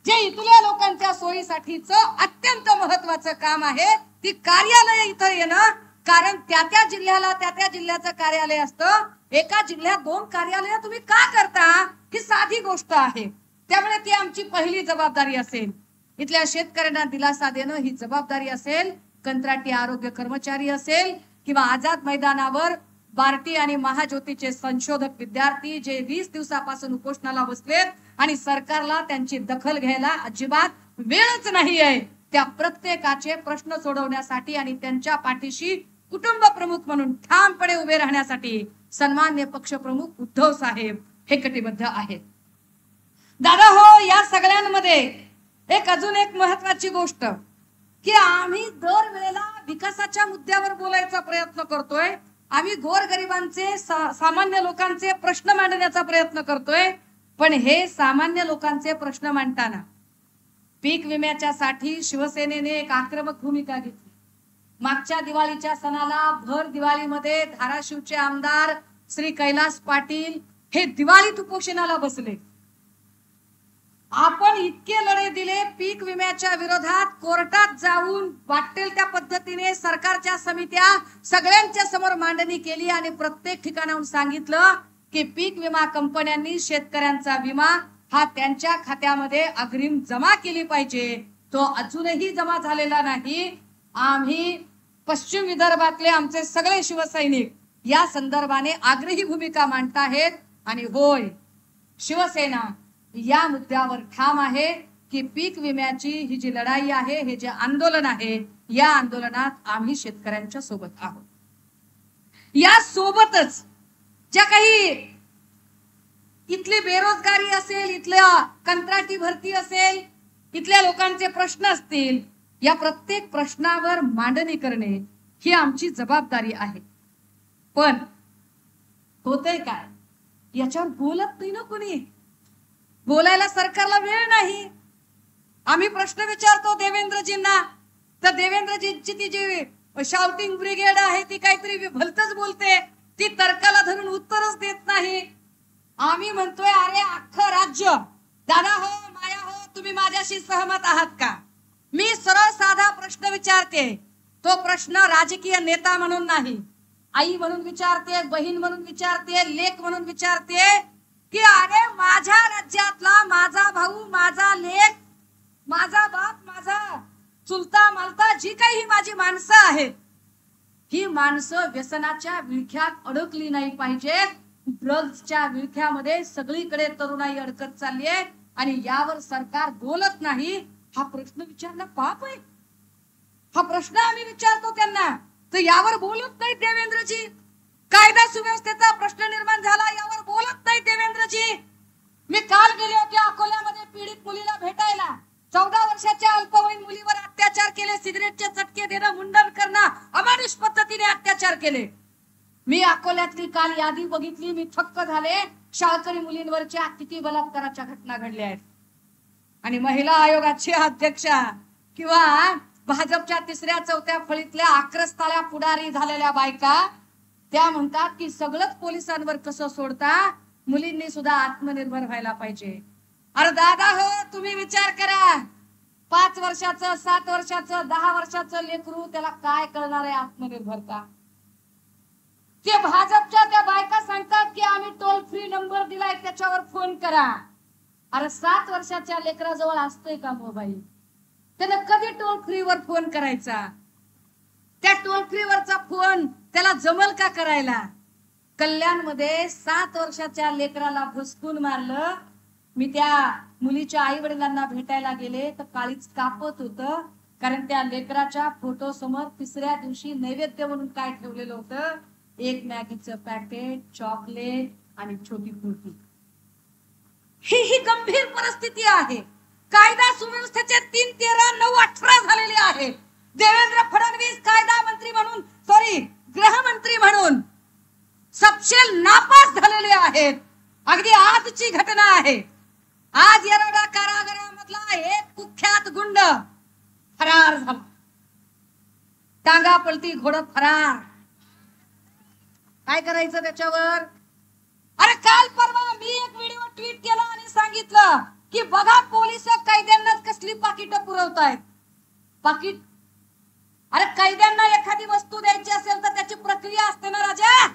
जे इथल्या लोकांच्या सोयीसाठीच अत्यंत महत्वाचं काम आहे ती कार्यालय इथं येणं. कारण त्या जिल्ह्याला त्या जिल्ह्याचं कार्यालय असतं. एका जिल्ह्यात 2 कार्यालय तुम्ही का करता? ही साधी गोष्ट आहे. त्यामुळे ती आमची पहिली जबाबदारी असेल. इथल्या शेतकऱ्यांना दिलासा देणं ही जबाबदारी असेल. कंत्राटी आरोग्य कर्मचारी असेल किंवा आझाद मैदानावर बार्टी आणि महाज्योतीचे संशोधक विद्यार्थी जे 20 दिवसापासून उपोषणाला बसलेत आणि सरकारला त्यांची दखल घ्यायला अजिबात वेळच नाहीये, त्या प्रत्येकाचे प्रश्न सोडवण्यासाठी आणि त्यांच्या पाठीशी कुटुंब प्रमुख म्हणून ठामपणे उभे राहण्यासाठी सन्माननीय पक्षप्रमुख उद्धव साहेब हे कटिबद्ध आहेत. दादा हो, या सगळ्यांमध्ये अजून एक महत्वाची गोष्ट की आम्ही दर वेळेला विकासाच्या मुद्द्यावर बोलायचा प्रयत्न करतोय. आम्ही गोरगरिबांचे, सामान्य लोकांचे प्रश्न मांडण्याचा प्रयत्न करतोय. पण हे सामान्य लोकांचे प्रश्न मांडताना पीक विम्याच्या साठी शिवसेनेने एक आक्रमक भूमिका घेतली. मागच्या दिवाळीच्या सणाला भर दिवाळीमध्ये धाराशिवचे आमदार श्री कैलास पाटील हे दिवाळीत उपोषणाला बसले. आपण इतके लढे दिले, पीक विम्याच्या विरोधात कोर्टात जाऊन वाटेल त्या पद्धतीने सरकारच्या समित्या सगळ्यांच्या समोर मांडणी केली आणि प्रत्येक ठिकाणाहून सांगितलं की पीक विमा कंपन्यांनी शेतकऱ्यांचा विमा हा त्यांच्या खात्यामध्ये अग्रिम जमा केली पाहिजे. तो अजूनही जमा झालेला नाही. आम्ही पश्चिम विदर्भातले आमचे सगळे शिवसैनिक या संदर्भाने आग्रही भूमिका मांडताहेत. आणि होय, शिवसेना या मुद्द्यावर ठाम आहे की पीक विम्याची ही जी लढाई आहे, हे जे आंदोलन आहे, या आंदोलनात आम्ही शेतकऱ्यांच्या सोबत आहोत. या सोबतच ज्या काही इथली बेरोजगारी असेल, इथल्या कंत्राटी भरती असेल, इथल्या लोकांचे प्रश्न असतील, या प्रत्येक प्रश्नावर मांडणी करणे ही आमची जबाबदारी आहे. पण होतंय काय? याच्यावर बोलत नाही ना कोणी. बोलायला सरकारला वेळ नाही. आम्ही प्रश्न विचारतो देवेंद्रजींना, तर देवेंद्रजींची ती जी शाउटिंग ब्रिगेड आहे ती काहीतरी भलतच बोलते, ती तर्काला धरून उत्तरच देत नाही. आम्ही म्हणतोय अरे अख्खं राज्य, दादा हो, माया हो, तुम्ही माझ्याशी सहमत आहात का? मी सरळ साधा प्रश्न विचारते. तो प्रश्न राजकीय नेता म्हणून नाही, आई म्हणून विचारते, बहीण म्हणून विचारते, लेक म्हणून विचारते की अरे माझ्या राज्यातला माझा भाऊ, माझा लेक, माझा बाप, माझा चुलता मालता जी काही ही माझी माणसं आहेत, ही माणसं व्यसनाच्या विळख्यात अडकली नाही पाहिजे. ड्रग्सच्या विळख्यामध्ये सगळीकडे तरुणाई अडकत चालली आहे आणि यावर सरकार बोलत नाही. हा प्रश्न विचारणं पाप आहे. हा प्रश्न आम्ही विचारतो त्यांना, तर यावर बोलत नाही देवेंद्रजी. कायदा सुव्यवस्थेचा प्रश्न निर्माण झाला, यावर बोलत नाही देवेंद्रजी. मी काल गेले होते अकोल्यामध्ये पीडित मुलीला भेटायला. 14 वर्षाच्या अल्पवयीन मुलीवर अत्याचार केले, सिगरेटचे चटके देणं, मुंडन करणं, अमानुष पद्धतीने अत्याचार केले. मी अकोल्यातली काल यादी बघितली, मी थक्क झाले. शाळकरी मुलींवरच्या किती बलात्काराच्या घटना घडल्या आहेत. आणि महिला आयोगाची अध्यक्षा किंवा भाजपच्या 3ऱ्या 4थ्या फळीतल्या आक्रस्ताळ्या पुढारी झालेल्या बायका त्या म्हणतात की सगळंच पोलिसांवर कसं सोडता, मुलींनी सुद्धा आत्मनिर्भर व्हायला पाहिजे. अरे दादा हो, तुम्ही विचार करा, 5 वर्षाचं, 7 वर्षाचं, 10 वर्षाचं लेकरू, त्याला काय कळणार आहे आत्मनिर्भरता? ते भाजपच्या त्या बायका सांगतात की आम्ही टोल फ्री नंबर दिलाय, त्याच्यावर फोन करा. अरे 7 वर्षाच्या लेकराजवळ असतोय का मोबाईल? त्यानं कधी टोल फ्रीवर फोन करायचा? त्या टोल फ्रीवरचा फोन त्याला जमल का करायला? कल्याणमध्ये 7 वर्षाच्या लेकराला भुसकून मारलं. मी त्या मुलीच्या आई वडिलांना भेटायला गेले तर काळीच कापत होतं, कारण त्या लेकराच्या फोटो समोर तिसऱ्या दिवशी नैवेद्य म्हणून काय ठेवलेलं होतं? एक मॅगीचं पॅकेट, चॉकलेट आणि छोटी कुल्फी. ही गंभीर परिस्थिती आहे. कायदा सुव्यवस्थेचे 3, 13, 9, 18 झालेले आहेत. देवेंद्र फडणवीस कायदा मंत्री म्हणून, गृहमंत्री म्हणून सपशेल नापास झालेले आहेत. अगदी आजची घटना आहे. आज येरवडा कारागृहामधला एक कुख्यात गुंड फरार झाला. टांगा पलटी घोड फरार. काय करायचं त्याच्यावर? अरे काल परवा मी एक व्हिडिओ ट्वीट केला आणि सांगितलं की बघा पोलिस कैद्यांना कसली पाकिटं पुरवतायत. पाकिट, अरे कैद्यांना एखादी वस्तू द्यायची असेल तर त्याची प्रक्रिया असते ना राजा.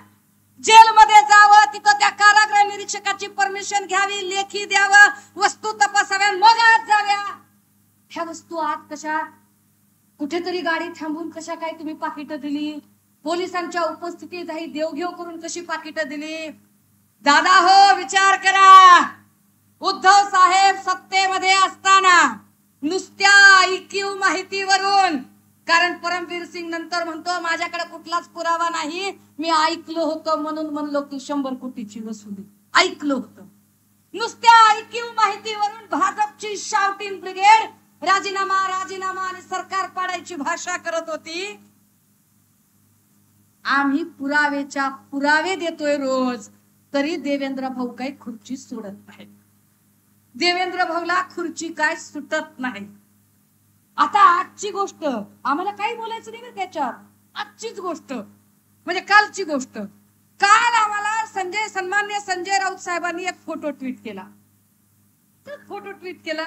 जेलमध्ये जावं, तिथं त्या कारागृह निरीक्षकाची परमिशन घ्यावी, लेखी द्यावं, वस्तू तपासाव्या, मग आत जाव्या. ह्या वस्तू आत कशा? कुठेतरी गाडी थांबून कशा काय तुम्ही पाकिटं दिली? पोलिसांच्या उपस्थितीत ही देवघेव करून कशी पाकिटं दिली? दादा हो, विचार करा. उद्धव साहेब सत्तेमध्ये असताना नुसत्या IQ माहितीवरून, कारण परमवीर सिंग नंतर म्हणतो माझ्याकडे कुठलाच पुरावा नाही, मी ऐकलं होतं म्हणून म्हणलो की 100 कोटीची वसुली. ऐकलं होतं. नुसत्या IQ माहितीवरून भाजपची शाउटिंग ब्रिगेड राजीनामा राजीनामा आणि सरकार पाडायची भाषा करत होती. आम्ही पुरावेच्या पुरावे देतोय रोज, तरी देवेंद्र भाऊ काही खुर्ची सोडत नाही. देवेंद्र भाऊला खुर्ची काय सुटत नाही. आता आजची गोष्ट, आम्हाला काही बोलायचं नाही त्याच्यात. आजचीच गोष्ट म्हणजे कालची गोष्ट. काल आम्हाला सन्मान्य संजय राऊत साहेबांनी एक फोटो ट्विट केला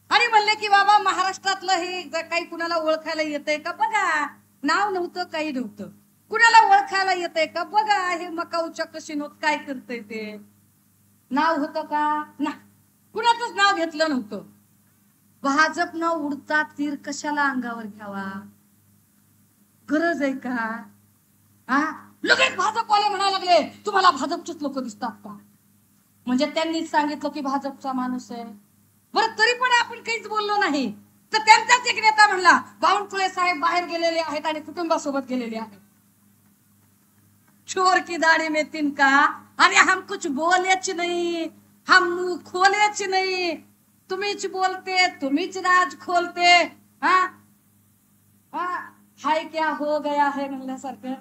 आणि म्हणले की बाबा महाराष्ट्रातलं हे काही कुणाला ओळखायला येतंय का बघा. नाव नव्हतं, काही नव्हतं. कुणाला ओळखायला येतंय का बघा, हे मकाऊच्या कशीनोत काय करतंय ते. नाव होतं का? ना, कुणाचंच नाव घेतलं नव्हतं. भाजपनं उडता तीर कशाला अंगावर घ्यावा? गरज आहे का? लगेच भाजपवाले म्हणायला लागले तुम्हाला भाजपचेच लोक दिसतात का? म्हणजे त्यांनीच सांगितलं की भाजपचा माणूस आहे. बरं, तरी पण आपण काहीच बोललो नाही. तर त्यांचाच एक नेता म्हणला बावनकुळे साहेब बाहेर गेलेले आहेत आणि कुटुंबासोबत गेलेले आहेत. चोर की दाढ़ी में तिनका, अरे हम कुछ बोलेच नहीं, हम मुंह खोलेच नहीं, तुम्हीच बोलते, तुम्हीच राज खोलते. हाय क्या हो गया है म्हणल्यासारखं.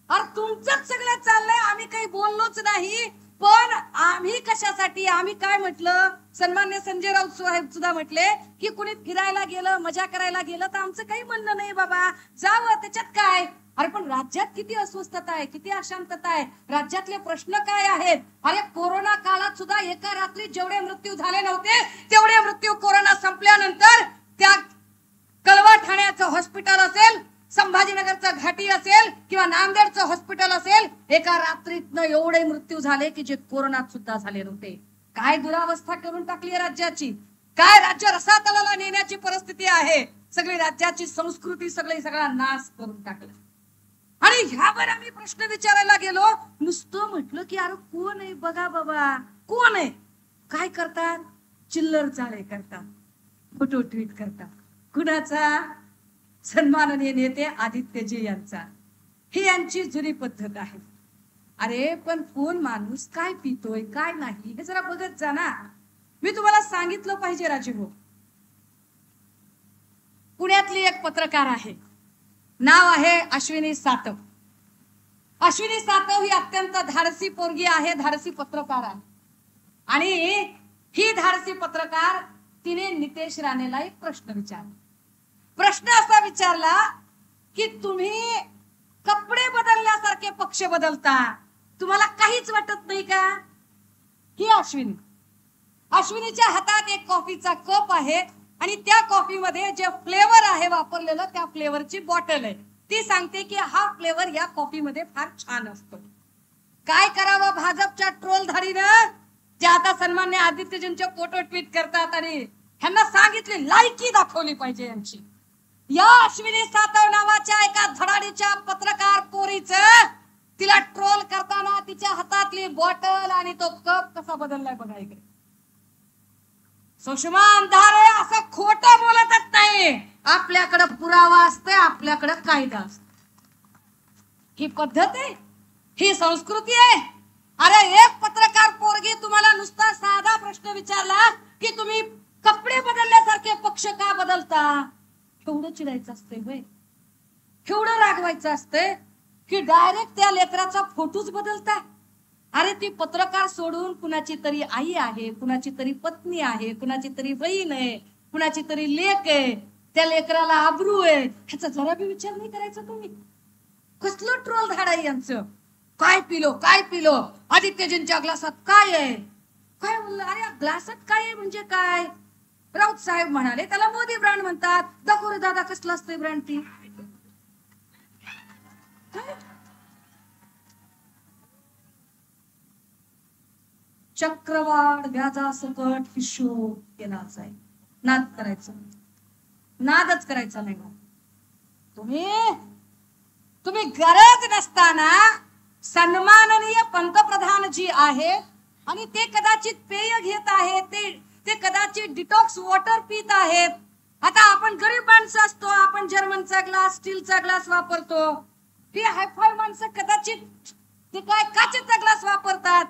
अरे तुमचंच सगळं चाललंय, आम्ही काही बोललोच नाही. पण आम्ही कशासाठी, आम्ही काय म्हटलं, सन्मान्य संजय राऊत साहेब सुद्धा म्हटले की कुणी फिरायला गेलं, मजा करायला गेलं तर आमचं काही म्हणणं नाही बाबा, जावं, त्याच्यात काय. अरे पण राज्यात किती अस्वस्थता आहे, किती अशांतता आहे, राज्यातले प्रश्न काय आहेत. अरे कोरोना काळात सुद्धा एका रात्री जेवढे मृत्यू झाले नव्हते तेवढे मृत्यू कोरोना संपल्यानंतर त्या कळवा ठाण्याचं हॉस्पिटल असेल, संभाजीनगरचं घाटी असेल किंवा नांदेडचं हॉस्पिटल असेल, एका रात्रीतनं एवढे मृत्यू झाले की जे कोरोनात सुद्धा झाले नव्हते. काय दुरावस्था करून टाकली राज्याची, काय राज्य रसातळाला नेण्याची परिस्थिती आहे. सगळी राज्याची संस्कृती सगळा नाश करून टाकला. आणि ह्यावर आम्ही प्रश्न विचारायला गेलो. नुसतं म्हटलं की अरे कोण आहे बघा बाबा, कोण आहे, काय करतात, चिल्लर चाळे करतात, फोटो ट्विट करतात. कुणाचा? सन्माननीय नेते आदित्यजी यांचा. ही यांची जुनी पद्धत आहे. अरे पण कोण माणूस काय पितोय काय नाही हे जरा बघत जा ना. मी तुम्हाला सांगितलं पाहिजे राजीव. पुण्यातली एक पत्रकार आहे, नाव आहे अश्विनी सातव. अश्विनी सातव ही अत्यंत धाडसी पोरगी आहे, धाडसी पत्रकार आहे. आणि ही धाडसी पत्रकार तिने नितेश राणेला एक प्रश्न विचारला. प्रश्न असा विचारला की तुम्ही कपडे बदलल्यासारखे पक्ष बदलता, तुम्हाला काहीच वाटत नाही का? ही अश्विनीच्या हातात एक कॉफीचा कप आहे आणि त्या कॉफीमध्ये जे फ्लेवर आहे वापरलेलं त्या फ्लेवरची बॉटल आहे. ती सांगते की हा फ्लेवर या कॉफीमध्ये फार छान असतो. काय करावं भाजपच्या ट्रोल धाडीनं? जे आता सन्मान्य आदित्यजींचे फोटो ट्विट करतात आणि ह्यांना सांगितली लायकी दाखवली पाहिजे यांची. या अश्विनी सातव नावाच्या एका धडाडीच्या पत्रकार पोरीच तिला ट्रोल करताना तिच्या हातातली बॉटल आणि तो कप कसा बदललाय बघा इकडे. सुषमा अंधारे असं खोटं बोलतच नाही. आपल्याकडे पुरावा असते, आपल्याकडे कायदा असतो. ही पद्धत आहे, ही संस्कृती आहे. अरे एक पत्रकार पोरगी तुम्हाला नुसता साधा प्रश्न विचारला की तुम्ही कपडे बदलल्यासारखे पक्ष का बदलता, केवढं चिडायचं असते होय, केवढं रागवायचं असते की डायरेक्ट त्या लेकराचा फोटोच बदलता. अरे ती पत्रकार सोडून कुणाची तरी आई आहे, कुणाची तरी पत्नी आहे, कुणाची तरी बहीण आहे, कुणाची तरी लेक आहे. त्या लेकराला आबरू आहे, ह्याचा जरा बी विचार नाही करायचा तुम्ही. कसलं ट्रोल धाड आहे यांचं. काय पिलो काय पिलो, आदित्यजींच्या ग्लासात काय आहे, काय म्हणलं. अरे ग्लासात काय आहे म्हणजे काय. राऊत साहेब म्हणाले त्याला मोदी ब्रँड म्हणतात. दाखव रे दादा कसलं असतंय ब्रँड ती. चक्रवाढ व्याजासकट हिशोब केलाच आहे. नाद करायचा, नादच करायचा नाही. तुम्ही गरज नसताना सन्माननीय पंतप्रधान जी आहेत आणि ते कदाचित पेय घेत आहेत, ते कदाचित डिटॉक्स वॉटर पित आहेत. आता आपण गरीब माणसं असतो, आपण जर्मनचा ग्लास स्टीलचा ग्लास वापरतो. ती हायफाय माणसं कदाचित ते काय काचेचा ग्लास वापरतात.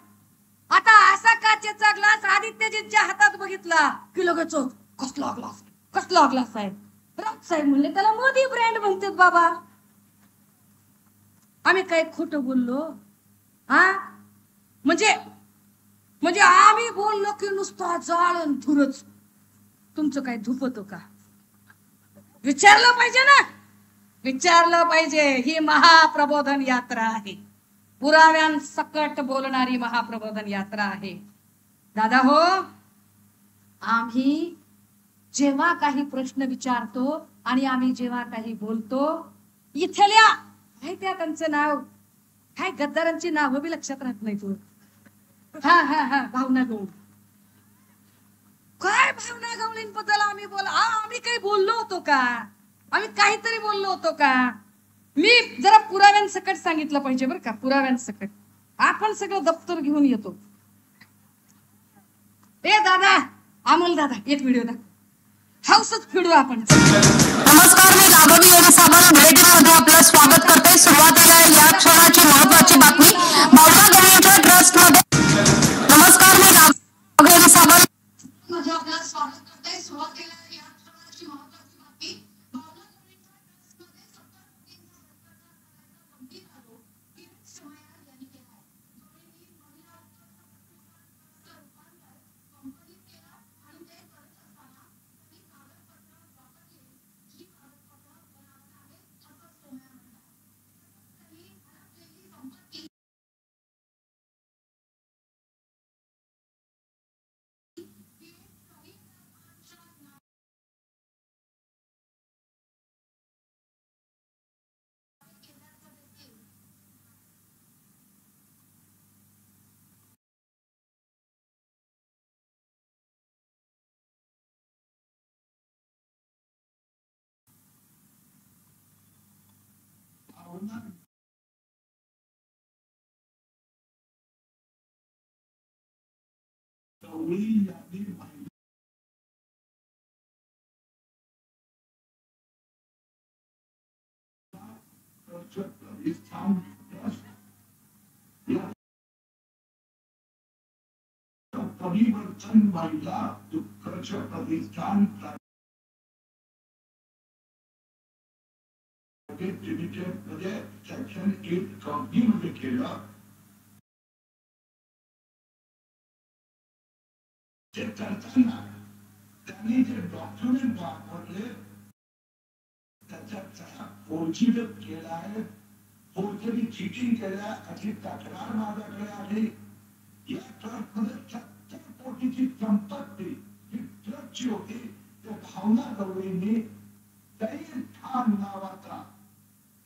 आता असा काचेचा ग्लास आदित्यजींच्या हातात बघितला की लगेच कसला ग्लास, कसला ग्लास आहे. राऊत साहेब म्हणले त्याला मोदी ब्रँड म्हणतात. बाबा आम्ही काय खोटं बोललो हा. म्हणजे आम्ही बोललो की नुसता जाळण धुरच. तुमचं काय धुपतो का. विचारलं पाहिजे ना, विचारलं पाहिजे. ही महाप्रबोधन यात्रा आहे, पुराव्यांसकट बोलणारी महाप्रबोधन यात्रा आहे. दादा हो, आम्ही जेव्हा काही प्रश्न विचारतो आणि आम्ही जेव्हा काही बोलतो, इथल्या काय त्या त्यांचं नाव काय, गद्दारांची नाव बी लक्षात राहत नाही तू. हा भावना गवळी. काय भावना गवळींबद्दल आम्ही आम्ही काही बोललो होतो का, आम्ही काहीतरी बोललो होतो का. मी जरा पुराव्यांसकट सांगितलं पाहिजे बरं का. पुराव्यांसकट आपण सगळं दप्तर घेऊन येतो. ए दादा, अमोल दादा एक व्हिडिओ दाखव. हाऊसच फिडू आपण. नमस्कार, मी राघवी साबण बुलेटिनमध्ये आपलं स्वागत करते. सुरुवातीला या क्षणाची महत्वाची बातमी. बावडा गव्हर्नमेंट ट्रस्ट मध्ये. नमस्कार, मी राघवी साबण मध्ये आपलं स्वागत करते. सुरुवातीला या क्षणाची महत्वाची बातमी. बावडा गव्हर्नमेंट ट्रस्ट मध्ये परिवर्तन महिला दुःखाचं प्रतिष्ठान मध्ये सेक्शन 8 कंपनीमध्ये केलं. ते करताना त्यांनी जे डॉक्युमेंट वापरले त्याच्यात फोर्जिड केला आहे, फोर्जरी चीटिंग केल्या अशी तक्रार माझ्याकडे आली. या ट्रकमध्ये 70 कोटीची संपत्ती ही ट्रकची होती. त्या भावना गवळींनी दैर ठाण नावाचा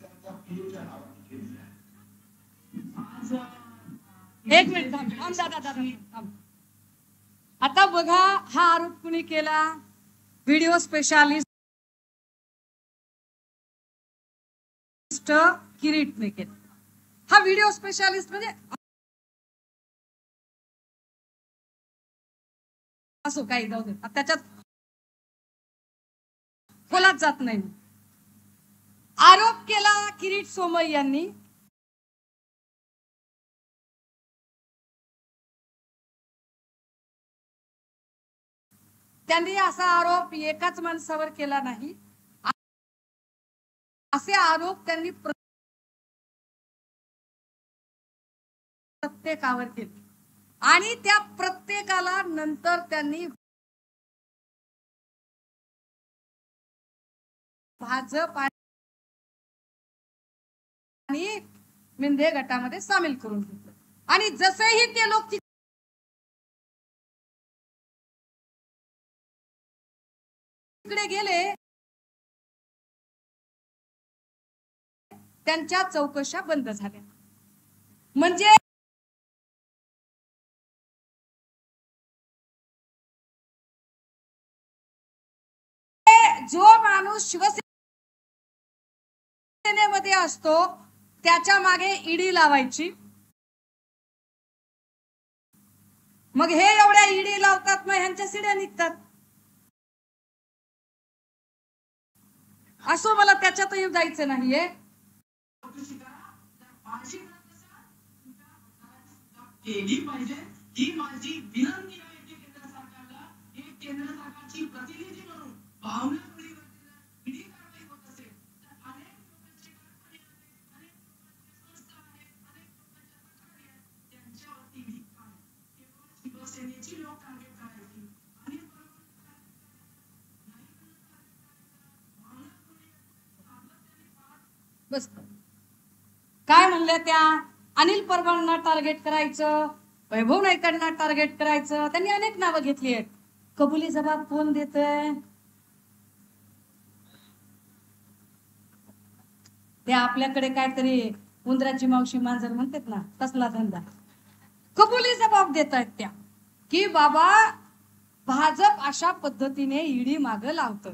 त्यांच्या पियेच्या नावाने केलेला आहे. एक मिनिट थांब दादा. आता बघा हा आरोप कुणी केला? व्हिडिओ स्पेशालिस्ट किरीटने केला. हा व्हिडिओ स्पेशालिस्ट म्हणजे असो काही जाऊ दे, त्याच्यात खोलात जात नाही. आरोप केला किरीट सोमय्या यांनी. त्यांनी असा आरोप एकाच माणसावर केला नाही, असे आरोप त्यांनी प्रत्येकावर केले आणि त्या प्रत्येकाला नंतर त्यांनी भाजप आणि मिंदे गटामध्ये सामील करून घेतलं. आणि जसेही ते लोक तिकडे गेले त्यांच्या चौकशा बंद झाल्या. म्हणजे जो माणूस शिवसेनेमध्ये असतो त्याच्या मागे ईडी लावायची. मग हे एवढ्या ईडी लावतात, मग ह्यांच्या शिड्या निघतात. असो, मला त्याच्यातही जायचं नाहीये. केली पाहिजे ही माझी विनंती आहे की केंद्र सरकारला, की केंद्र सरकारची प्रतिनिधी म्हणून भावना ईडी कारवाई होत असेल तर अनेक लोकांची कल्पना आहे, अनेक संस्था आहेत, अनेक लोकांच्या तक्रारी आहेत, त्यांच्यावरती ईडी काय केवळ शिवसेनेची लोक टार्गेट करायची आणि बस काय म्हणल्या त्या? अनिल परबांना टार्गेट करायचं, वैभव नाईकांना टार्गेट करायचं. त्यांनी अनेक नावं घेतली आहेत. कबुली जबाब कोण देतंय? ते आपल्याकडे काहीतरी उंदराची मावशी मांजर म्हणतात ना, तसला धंदा. कबुली जबाब देत आहेत त्या की बाबा भाजप अशा पद्धतीने ईडी मागं लावतं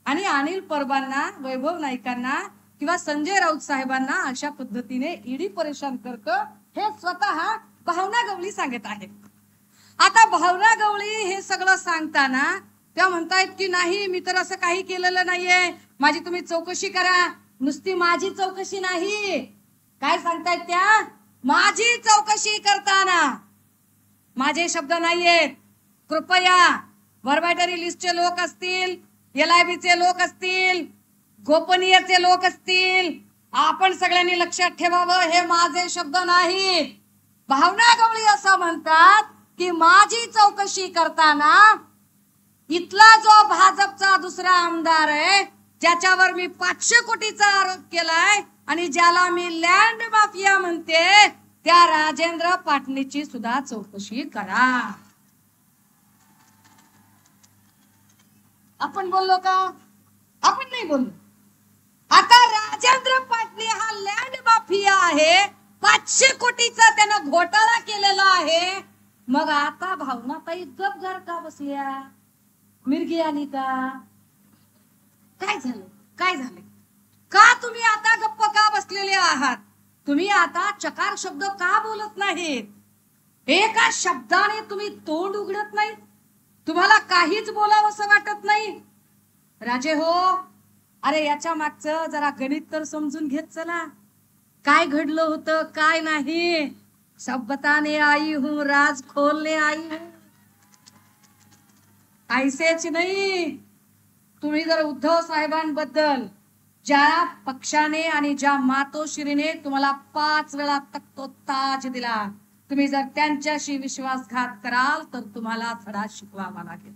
आणि अनिल परबांना, वैभव नाईकांना किंवा संजय राऊत साहेबांना अशा पद्धतीने ईडी परेशान करतं, हे स्वतः भावना गवळी सांगत आहेत. आता भावना गवळी हे सगळं सांगताना त्या म्हणतायत की नाही, मी तर असं काही केलेलं नाहीये, माझी तुम्ही चौकशी करा. नुसती माझी चौकशी नाही, काय सांगतायत त्या? माझी चौकशी करताना माझे शब्द नाहीयेत. कृपया व्हर्बॅटरी लिस्टचे लोक असतील, LIBचे लोक असतील, गोपनीयचे लोक असतील, आपण सगळ्यांनी लक्षात ठेवावं, हे माझे शब्द नाहीत. भावना गवळी असं म्हणतात की माझी चौकशी करताना इथला जो भाजपचा दुसरा आमदार आहे, ज्याच्यावर मी 500 कोटीचा आरोप केलाय आणि ज्याला मी लँड माफिया म्हणते, त्या राजेंद्र पाटणीची सुद्धा चौकशी करा. आपण बोललो का? आपण नाही बोललो. आता राजेंद्र पाटणी हा लँड माफिया आहे, 500 कोटीचा त्यानं घोटाळा केलेला आहे. मग आता भावनाताई गपगार का बसल्या? मिरगी आली का? काय झालं? काय झालं? का तुम्ही आता गप्प का बसलेले आहात? तुम्ही आता चकार शब्द का बोलत नाहीत? एका शब्दाने तुम्ही तोंड उघडत नाही? तुम्हाला काहीच बोलावंसं वाटत नाही? राजे हो, अरे याच्या मागचं जरा गणित तर समजून घेत चला. काय घडलं होतं, काय नाही. सब बताने आई हूं, राज खोलने आई हूं, ऐसेच नाही. तुम्ही जर उद्धव साहेबांबद्दल ज्या पक्षाने आणि ज्या मातोश्रीने तुम्हाला 5 वेळा तख्तो ताज दिला, तुम्ही जर त्यांच्याशी विश्वासघात कराल तर तुम्हाला धडा शिकवावा लागेल.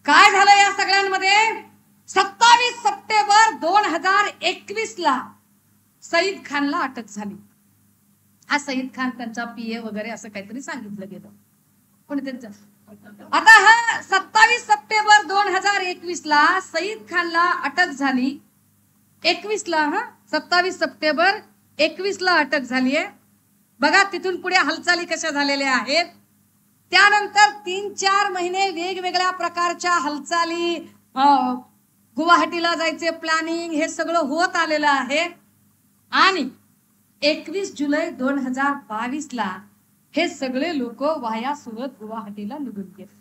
काय झालं या सगळ्यांमध्ये? 27 सप्टेंबर 2021 ला सईद खानला अटक झाली. हा सईद खान त्यांचा PA वगैरे असं काहीतरी सांगितलं गेलं. पण त्यांचं आता हा 27 सप्टेंबर 2021 ला सईद खानला अटक झाली. 21 ला 27 सप्टेंबर 21 ला अटक झालीये. बघा तिथून पुढे हालचाली कशा झालेल्या आहेत. त्यानंतर 3-4 महिने वेगवेगळ्या प्रकारच्या हालचाली, गुवाहाटीला जायचे प्लॅनिंग, हे सगळं होत आलेलं आहे. आणि 21 जुलै 2022ला हे सगळे लोक वाया सुरत गुवाहाटीला निघून गेले.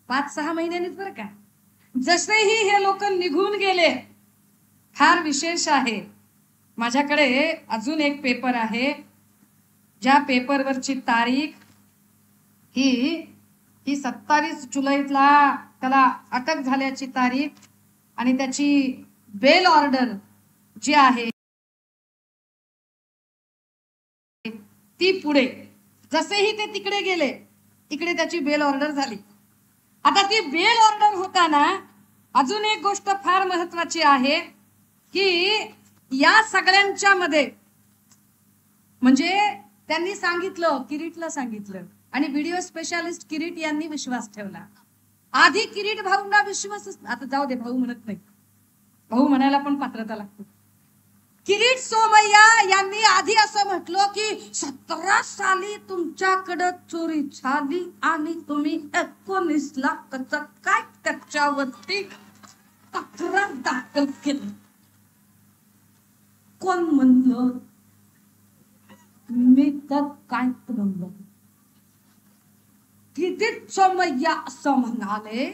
5-6 महिन्यांनीच बरं का. जसेही हे लोक निघून गेले, फार विशेष आहे, माझ्याकडे अजून एक पेपर आहे, ज्या पेपरवरची तारीख ही 27 जुलैला त्याला अटक झाल्याची तारीख आणि त्याची बेल ऑर्डर जी आहे ती पुढे. जसेही ते तिकडे गेले, इकडे त्याची बेल ऑर्डर झाली. आता ती बेल ऑर्डर होताना अजून एक गोष्ट फार महत्वाची आहे की या सगळ्यांच्या मध्ये म्हणजे त्यांनी सांगितलं, किरीटला सांगितलं आणि व्हिडिओ स्पेशालिस्ट किरीट यांनी विश्वास ठेवला. आधी किरीट भाऊंना विश्वास, आता जाऊ दे, भाऊ म्हणत नाही, भाऊ म्हणायला पण पात्रता लागते. किरीट सोमय्या यांनी आधी असं म्हटलं की 17 साली तुमच्याकडे चोरी झाली आणि तुम्ही 19 लाखाचा काय त्याच्यावरती तक्रार दाखल केली. कोण म्हणलं? मी तर काय म्हणलं. किरीट सोमय्या असं म्हणाले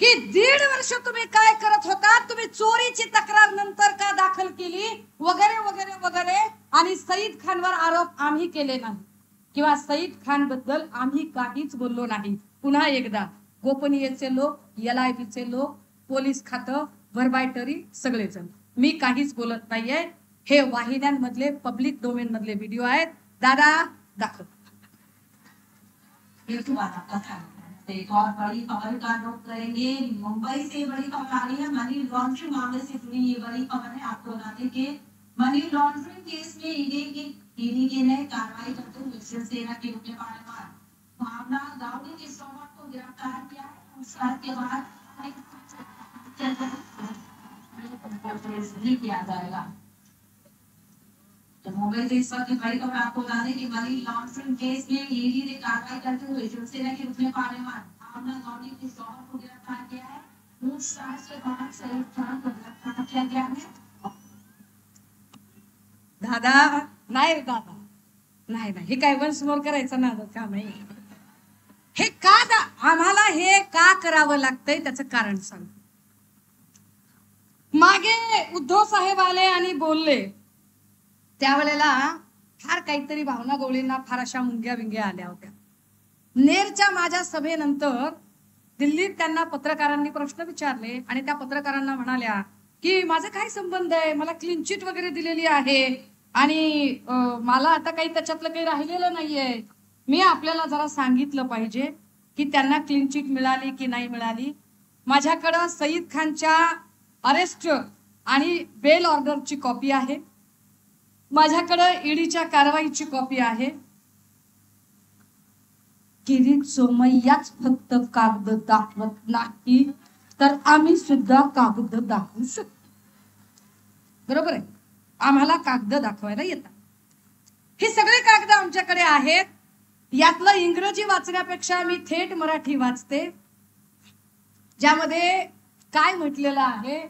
की 1.5 वर्ष तुम्ही काय करत होता, तुम्ही चोरीची तक्रार नंतर का दाखल केली, वगैरे वगैरे वगैरे. आणि सईद खानवर आरोप आम्ही केले नाही किंवा सईद खान बद्दल आम्ही काहीच बोललो नाही. पुन्हा एकदा गोपनीयचे लोक, LIBचे लोक, पोलीस खातं, व्हर्बायटरी सगळेजण, मी काहीच बोलत नाहीये. हे वाहिन्यांमधले पब्लिक डोमेन मधले व्हिडिओ आहेत. दादा दाखव. एक और बड़ी खबर का रुख करेंगे। मुंबई से बड़ी खबर आ रही है, मनी लॉन्ड्रिंग मामले से जुड़ी ये बड़ी खबर है। आपको बता दें कि मनी लॉन्ड्रिंग केस में ईडी ने कार्रवाई करते हुए शिवसेना के मुख्य कार्यवाह भावना गावड़े के सोमवार को गिरफ्तार किया है। उसके बाद किया जाएगा। तो मुंबई से इस वक्त बड़ी खबर आपको बता दें कि मनी लॉन्ड्रिंग केस में ईडी ने कार्रवाई करते हुए शिवसेना के मुख्य कार्यवाह भावना गावड़े के सोमवार को गिरफ्तार किया है। पूछताछ के बाद सईद खान को गिरफ्तार किया गया है। दादा नाही रे दादा, नाही नाही, हे काय वन्स मोर करायचं ना काम आहे. हे का आम्हाला हे का करावं लागतंय त्याचं कारण सांग. मागे उद्धव साहेब आले आणि बोलले, त्यावेळेला फार काहीतरी भावना गवळींना फार अशा मुंग्या विंग्या आल्या होत्या. नेरच्या माझ्या सभेनंतर दिल्लीत त्यांना पत्रकारांनी प्रश्न विचारले आणि त्या पत्रकारांना म्हणाल्या की माझा काय संबंध आहे, मला क्लीन चिट वगैरे दिलेली आहे आणि मला आता काही त्याच्यातलं काही राहिलेलं नाहीये. मी आपल्याला जरा सांगितलं पाहिजे की त्यांना क्लीन चिट मिळाली की नाही मिळाली. माझ्याकडं सईद खानच्या अरेस्ट आणि बेल ऑर्डरची कॉपी आहे, माझ्याकडे ईडीच्या कारवाईची कॉपी आहे. किरीट सोमय्याच फक्त कागद दाखवत नाही तर आम्ही सुद्धा कागद दाखवू शकतो. बरोबर आहे, आम्हाला कागद दाखवायला येतात. हे सगळे कागद आमच्याकडे आहेत. यातलं इंग्रजी वाचण्यापेक्षा मी थेट मराठी वाचते, ज्यामध्ये काय म्हटलेलं आहे.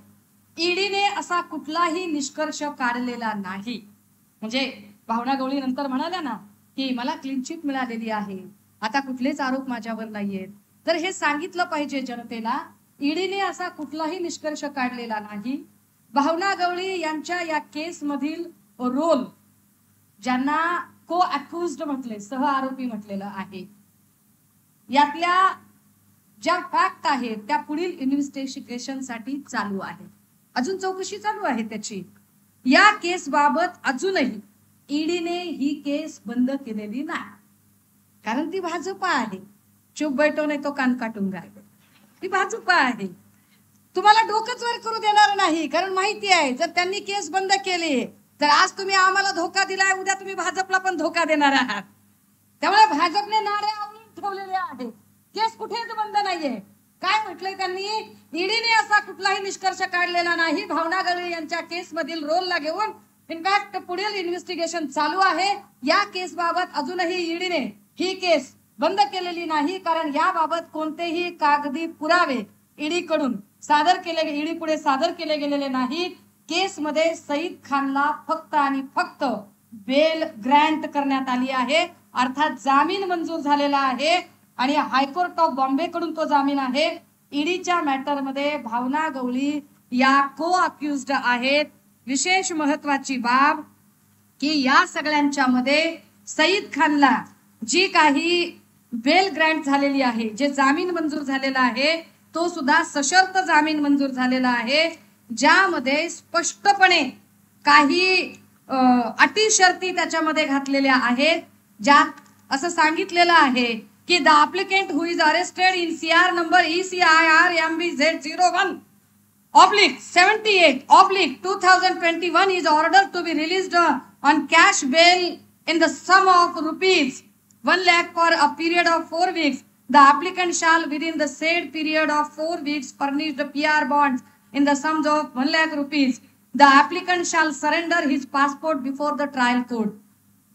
ईडीने असा कुठलाही निष्कर्ष काढलेला नाही. म्हणजे भावना गवळी नंतर म्हणाल्या ना की मला क्लीन चिट मिळालेली आहे, आता कुठलेच आरोप माझ्यावर नाहीयेत. तर हे सांगितलं पाहिजे जनतेला, ईडीने असा कुठलाही निष्कर्ष काढलेला नाही. भावना गवळी यांच्या या केस मधील रोल, ज्यांना को अक्युज्ड म्हटले, सह आरोपी म्हटलेलं आहे, यातल्या ज्या फॅक्ट आहेत त्या पुढील इन्व्हेस्टिगेशन साठी चालू आहे. अजून चौकशी चालू आहे त्याची. या केस बाबत अजूनही ईडीने ही केस बंद केलेली नाही, कारण ती भाजपा आहे. चुप बैठो नाही तो कान काटून गाय, ती भाजपा आहे. तुम्हाला डोकंच वर करू देणार नाही, कारण माहिती आहे जर त्यांनी केस बंद केली तर आज तुम्ही आम्हाला धोका दिलाय, उद्या तुम्ही भाजपला पण धोका देणार आहात. त्यामुळे भाजपने नारे आवळून ठेवलेले आहेत. केस कुठेच बंद नाहीये. काय म्हटलंय त्यांनी, ईडीने असा कुठलाही निष्कर्ष काढलेला नाही. भावना गवळी यांच्या केस मधील रोलला घेऊन इनफॅक्ट पुढील इन्व्हेस्टिगेशन चालू आहे. या केस बाबत अजूनही ईडीने ही केस बंद केलेली नाही, कारण याबाबत कोणतेही कागदी पुरावे ईडी पुढे सादर केले गेलेले नाहीत. केसमध्ये सईद खानला फक्त आणि फक्त बेल ग्रँट करण्यात आली आहे, अर्थात जामीन मंजूर झालेला आहे आणि हायकोर्ट ऑफ बॉम्बे कडून तो जामीन आहे. ईडीच्या मॅटर मध्ये भावना गवळी या को अक्युज्ड आहेत. विशेष महत्वाची बाब की या सगळ्यांच्या मध्ये सईद खानला जी काही बेल ग्रँट झालेली आहे, जे जामीन मंजूर झालेला आहे, तो सुद्धा सशर्त जामीन मंजूर झालेला आहे, ज्यामध्ये स्पष्टपणे काही अटी शर्ती त्याच्यामध्ये घातलेल्या आहेत, ज्यात असं सांगितलेलं आहे की the applicant who is arrested in CR number ECIR MBZ01/78/2021 is ordered to be released on cash bail in the sum of ₹1 lakh for a period of 4 weeks. The applicant shall within the said period of 4 weeks furnish the PR bonds in the sums of ₹1 lakh. The applicant shall surrender his passport before the trial court.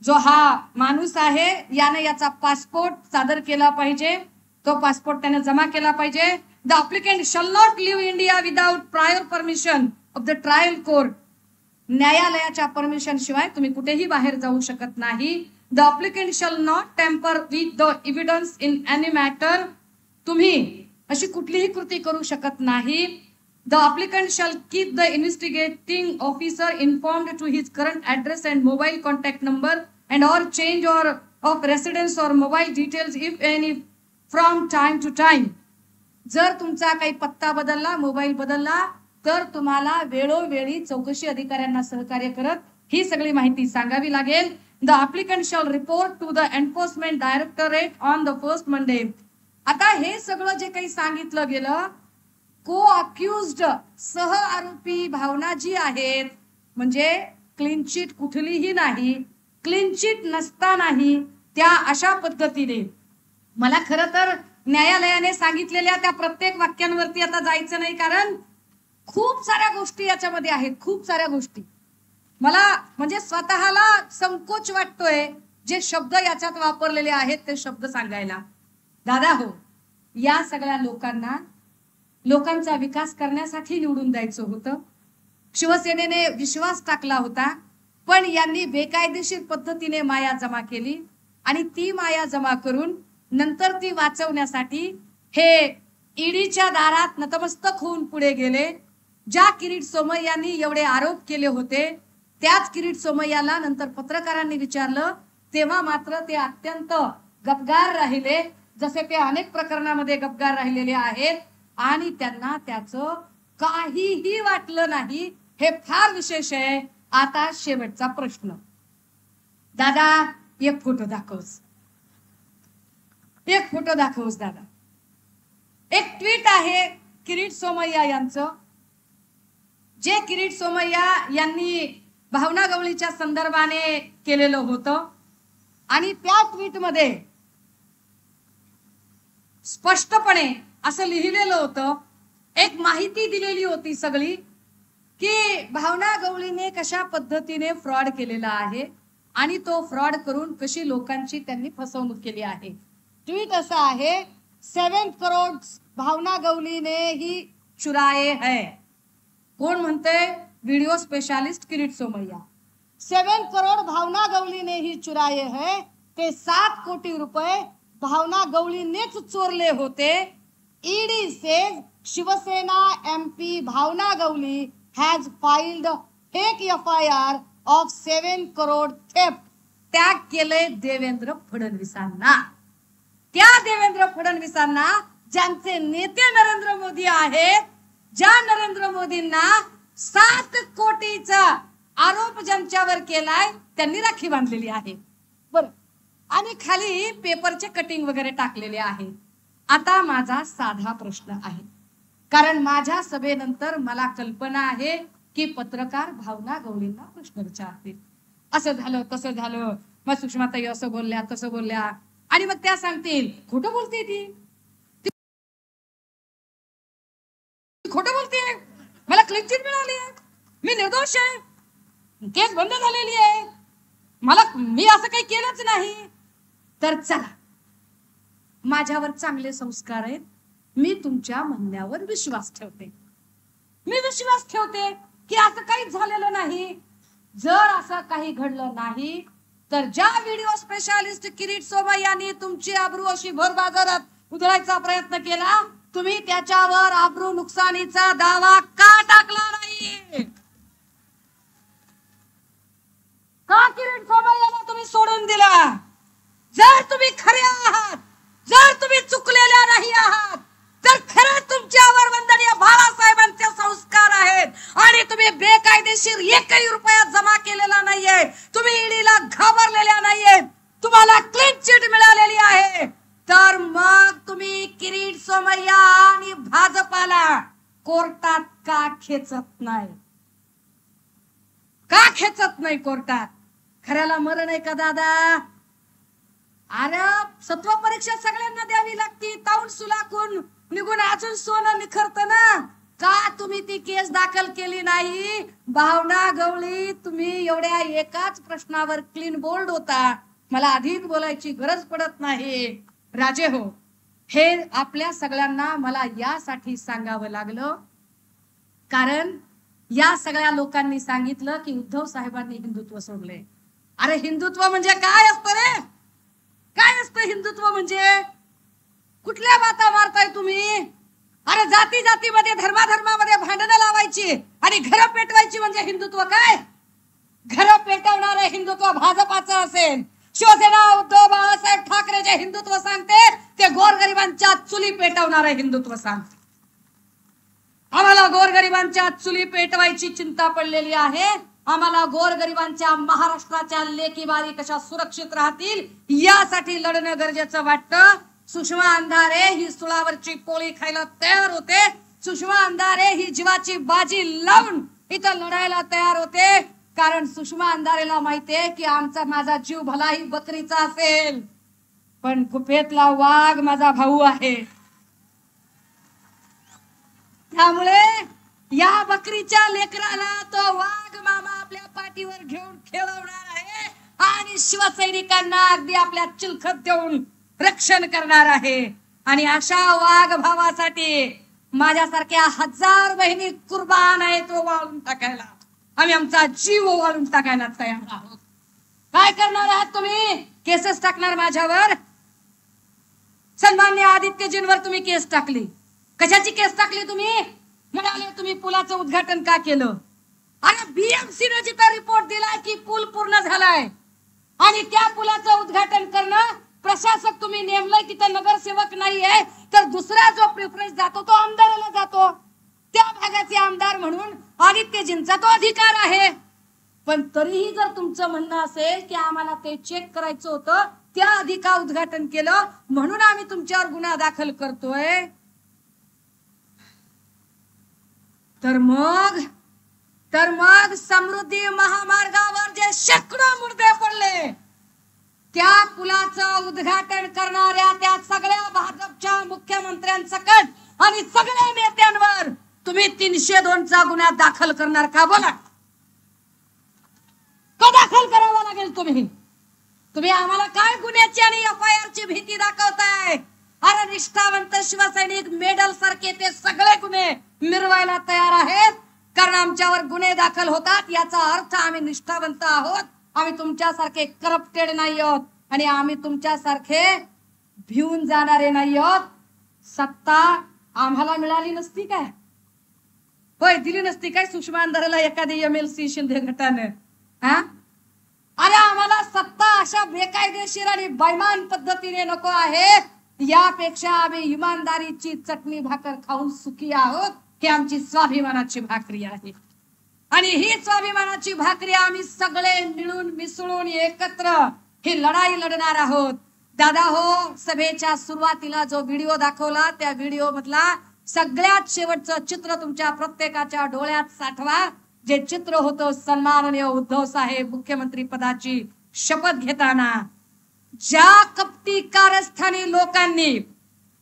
जो हा माणूस आहे याने याचा passport सादर केला पाहिजे, तो पासपोर्ट त्याने जमा केला पाहिजे. The applicant shall not leave India without prior permission of the trial court. न्यायालयाच्या परमिशन शिवाय तुम्ही कुठेही बाहेर जाऊ शकत नाही. The applicant shall not tamper with the evidence in any matter. तुम्ही अशी कुठलीही कृती करू शकत नाही. The applicant shall keep the investigating officer informed to his current address and mobile contact number and or change or of residence or mobile details if any from time to time. जर तुमचा काही पत्ता बदलला, mobile बदलला, तर तुम्हाला वेळोवेळी चौकशी अधिकाऱ्यांना सहकार्य करत ही सगळी माहिती सांगावी लागेल. The applicant shall report to the enforcement directorate on the first Monday. आता हे सगळं जे काही सांगितलं गेलं, को अक्युज्ड सह आरोपी भावना जी आहेत, म्हणजे क्लीन चिट कुठलीही नाही, क्लीन चिट नसतानाही त्या अशा पद्धतीने, मला खरं तर न्यायालयाने सांगितलेल्या त्या प्रत्येक वाक्यांवरती आता जायचं नाही, कारण खूप साऱ्या गोष्टी याच्यामध्ये आहेत, खूप साऱ्या गोष्टी. मला म्हणजे स्वतःला संकोच वाटतोय जे शब्द याच्यात वापरलेले आहेत ते शब्द सांगायला. दादा हो, या सगळ्या लोकांचा विकास करण्यासाठी निवडून द्यायचं होतं. शिवसेनेने विश्वास टाकला होता, पण यांनी बेकायदेशीर पद्धतीने माया जमा केली आणि ती माया जमा करून नंतर ती वाचवण्यासाठी हे ईडीच्या दारात नतमस्तक होऊन पुढे गेले. ज्या किरीट सोमय्यांनी एवढे आरोप केले होते, त्याच किरीट सोमय्याला नंतर पत्रकारांनी विचारलं, तेव्हा मात्र ते अत्यंत गपगार राहिले, जसे ते अनेक प्रकरणामध्ये गपगार राहिलेले आहेत, आणि त्यांना त्याचं काहीही वाटलं नाही. हे फार विशेष आहे. आता शेवटचा प्रश्न, दादा एक फोटो दाखवस, एक फोटो दाखवस दादा. एक ट्वीट आहे किरीट सोमय्या यांचं, जे किरीट सोमय्या यांनी भावना गवळीच्या संदर्भाने केलेलं होतं, आणि त्या ट्वीट मध्ये स्पष्टपणे असं लिहिलेलं होतं, एक माहिती दिलेली होती सगळी की भावना गवळीने कशा पद्धतीने फ्रॉड केलेला आहे आणि तो फ्रॉड करून कशी लोकांची त्यांनी फसवणूक केली आहे. ट्वीट असं आहे, 7 करोड भावना गवळीने ही चुराए है. कोण म्हणतंय? Video specialist Kirit Somaiya. 7 करोड भावना गवळीने ही चुराए है. ते 7 कोटी रुपये भावना गवळीनेच चोरले होते. ED says Shiv Sena MP Bhavna Gawali has filed fake FIR of 7 crore theft. त्याग केले देवेंद्र फडणवीसांना. त्या देवेंद्र फडणवीसांना ज्यांचे नेते नरेंद्र मोदी आहेत, ज्या नरेंद्र मोदींना 7 कोटीचा आरोप ज्यांच्यावर केलाय, त्यांनी राखी बांधलेली आहे. बरं, आणि खाली पेपरचे कटिंग वगैरे टाकलेले आहे. आता माझा साधा प्रश्न आहे, कारण माझ्या सभेनंतर मला कल्पना आहे की पत्रकार भावना गवळींना प्रश्न विचारतील. असं झालं, तसं झालं, मग सुषमाताई असं बोलल्या, तसं बोलल्या, आणि मग त्या सांगतील खोटं बोलते, ती खोटं बोलते, मला क्लीन चिट मिळाली आहे, मी निर्दोष आहे, केस बंद झालेली आहे, मी असं काही केलंच नाही. तर चला, माझ्यावर चांगले संस्कार आहेत, मी तुमच्या म्हणण्यावर विश्वास ठेवते. मी विश्वास ठेवते की असं काहीच झालेलं नाही. जर असं काही घडलं नाही तर ज्या व्हिडिओ स्पेशालिस्ट किरीट सोमय्या यांनी तुमची आबरू अशी भर बाजारात उधळायचा प्रयत्न केला, तुम्ही त्याच्यावर आबरू नुकसानीचा दावा का टाकला नाही? का किरीट सोमय्याला तुम्ही सोडून दिला? जर तुम्ही खरे आहात, जर तुम्ही चुकलेल्या नाही आहात, तर खरं तुमच्यावर वंदनीय बाळासाहेबांचे संस्कार आहेत आणि तुम्ही बेकायदेशीर एकही रुपया जमा केलेला नाहीये, तुम्ही ईडीला घाबरलेल्या नाहीये, तुम्हाला क्लीन चिट मिळालेली आहे, तर मग तुम्ही किरीट सोमय्या आणि भाजपाला कोर्टात का खेचत नाही? का खेचत नाही कोर्टात? खऱ्याला मरण आहे का दादा? अरे सत्व परीक्षा सगळ्यांना द्यावी लागती, ताऊन सुलाकून निघून अजून सोनं निखरत ना. का तुम्ही ती केस दाखल केली नाही? भावना गवळी, तुम्ही एवढ्या एकाच प्रश्नावर क्लीन बोल्ड होता, मला अधिक बोलायची गरज पडत नाही. राजे हो, हे आपल्या सगळ्यांना मला यासाठी सांगावं लागलं कारण या सगळ्या लोकांनी सांगितलं की उद्धव साहेबांनी हिंदुत्व सोडले. अरे हिंदुत्व म्हणजे काय असतं रे? काय असतं हिंदुत्व म्हणजे? कुठल्या बाता मारताय तुम्ही? अरे जाती जातीमध्ये धर्माधर्मामध्ये भांडणं लावायची आणि घरं पेटवायची म्हणजे हिंदुत्व काय? घरं पेटवणारे हिंदुत्व भाजपाचं असेल. शिवसेना उद्धव बाळासाहेब ठाकरे जे हिंदुत्व सांगते ते गोरगरिबांच्या चुली पेटवणारे हिंदुत्व सांगते. आम्हाला गोरगरिबांच्या चुली पेटवायची चिंता पडलेली आहे. आम्हाला गोरगरिबांच्या महाराष्ट्राच्या लेकी बारी कशा सुरक्षित राहतील यासाठी लढणं गरजेचं वाटतं. सुषमा अंधारे ही सुळावरची पोळी खायला तयार होते. सुषमा अंधारे ही जीवाची बाजी लावून इथं लढायला तयार होते कारण सुषमा अंधारेला माहितीये की माझा जीव भलाही बकरीचा असेल पण गुफेतला वाघ माझा भाऊ आहे. त्यामुळे या बकरीच्या लेकराला तो वाघ मामा आपल्या पाठीवर घेऊन खेळवणार आहे आणि शिवसैनिकांना अगदी आपल्या चिलखत देऊन रक्षण करणार आहे. आणि अशा वाघ भावासाठी माझ्यासारख्या हजार बहिणी कुर्बान आहे तो वाळून टाकायला. आम्ही आमचा जीव वाळून टाकायला तयार आहोत. काय करणार आहात तुम्ही? केसेस टाकणार माझ्यावर? सन्मान्य आदित्यजींवर तुम्ही केस टाकली. कशाची केस टाकली तुम्ही? म्हणाले तुम्ही पुलाचं उद्घाटन का केलं? आणि बीएमसी ने जिथं रिपोर्ट दिलाय की पूल पूर्ण झालाय आणि त्या पुलाचं उद्घाटन करणं प्रशासक तुम्ही नेमलाय, तिथं नगरसेवक नाहीये तर दुसरा जो प्रिफरन्स जातो तो आमदाराला जातो. त्या भागाचे आमदार म्हणून आदित्यजींचा तो अधिकार आहे. पण तरीही जर तुमचं म्हणणं असेल की आम्हाला ते चेक करायचं होतं, त्या अधिकार उद्घाटन केलं म्हणून आम्ही तुमच्यावर गुन्हा दाखल करतोय, तर मग समृद्धी महामार्गावर जे शेकडो मुर्दे पडले त्या पुलाचं उद्घाटन करणाऱ्या त्या सगळ्या भाजपच्या मुख्यमंत्र्यांसकट आणि सगळ्या नेत्यांवर तुम्ही 302चा गुन्हा दाखल करणार का? बोला, का दाखल करावा लागेल? तुम्ही आम्हाला काय गुन्ह्याची आणि FIR ची भीती दाखवताय? अरे निष्ठावंत शिवसैनिक मेडल सारखे ते सगळे गुन्हे मिरवायला तयार आहेत कारण आमच्यावर गुन्हे दाखल होतात याचा अर्थ आम्ही निष्ठावंत आहोत. आम्ही तुमच्यासारखे करप्टेड नाही आहोत आणि आम्ही तुमच्यासारखे भिवून जाणारे नाही आहोत. सत्ता आम्हाला मिळाली नसती काय? होय, दिली नसती काय सुषमा अंधारेला एखादी MLC शिंदे गटाने? अरे आम्हाला सत्ता अशा बेकायदेशीर आणि बैमान पद्धतीने नको आहे. यापेक्षा आम्ही इमानदारीची चटणी भाकर खाऊन सुखी आहोत. ही आमची स्वाभिमानाची भाकरी आहे आणि ही स्वाभिमानाची भाकरी आम्ही सगळे मिळून मिसळून एकत्र ही लढाई लढणार आहोत. दादा हो, सभेच्या सुरुवातीला जो व्हिडिओ दाखवला त्या व्हिडिओ मधला सगळ्यात शेवटचं चित्र तुमच्या प्रत्येकाच्या डोळ्यात साठवा. जे चित्र होतं सन्माननीय उद्धव साहेब मुख्यमंत्री पदाची शपथ घेताना ज्या कपटी कारस्थानी लोकांनी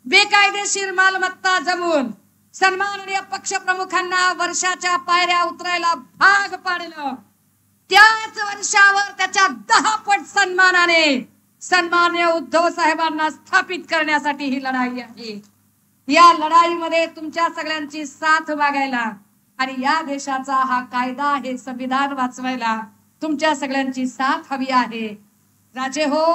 बेकायदेशीर मालमत्ता जमवून सन्माननीय पक्षप्रमुखांना वर्षाच्या पायऱ्या उतरायला भाग पाडलं, त्याच वर्षावर त्याच्या 10 पट सन्मानाने सन्मान्य उद्धव साहेबांना स्थापित करण्यासाठी ही लढाई आहे. या लढाईमध्ये तुमच्या सगळ्यांची साथ मागायला आणि या देशाचा हा कायदा हे संविधान वाचवायला तुमच्या सगळ्यांची साथ हवी आहे. राजे हो,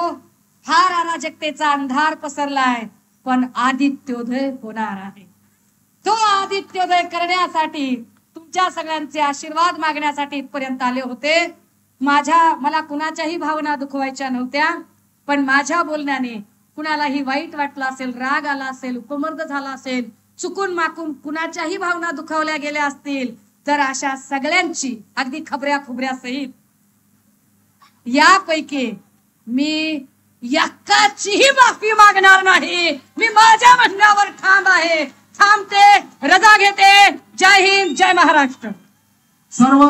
फार अराजकतेचा अंधार पसरलाय, पण आदित्योदय होणार आहे. तो आदित्योदय करण्यासाठी तुमच्या सगळ्यांचे आशीर्वाद मागण्यासाठी इथपर्यंत आले होते. मला कुणाच्याही भावना दुखवायच्या नव्हत्या, पण माझ्या बोलण्याने कुणालाही वाईट वाटलं असेल, राग आला असेल, उपमर्द झाला असेल, चुकून माकून कुणाच्याही भावना दुखावल्या गेल्या असतील, तर अशा सगळ्यांची अगदी खबऱ्या खुबऱ्या सहित यापैकी मी एकाचीही माफी मागणार नाही. मी माझ्या म्हणण्यावर ठाम आहे. थांबते, रजा घेते. जय हिंद, जय महाराष्ट्र. सर्व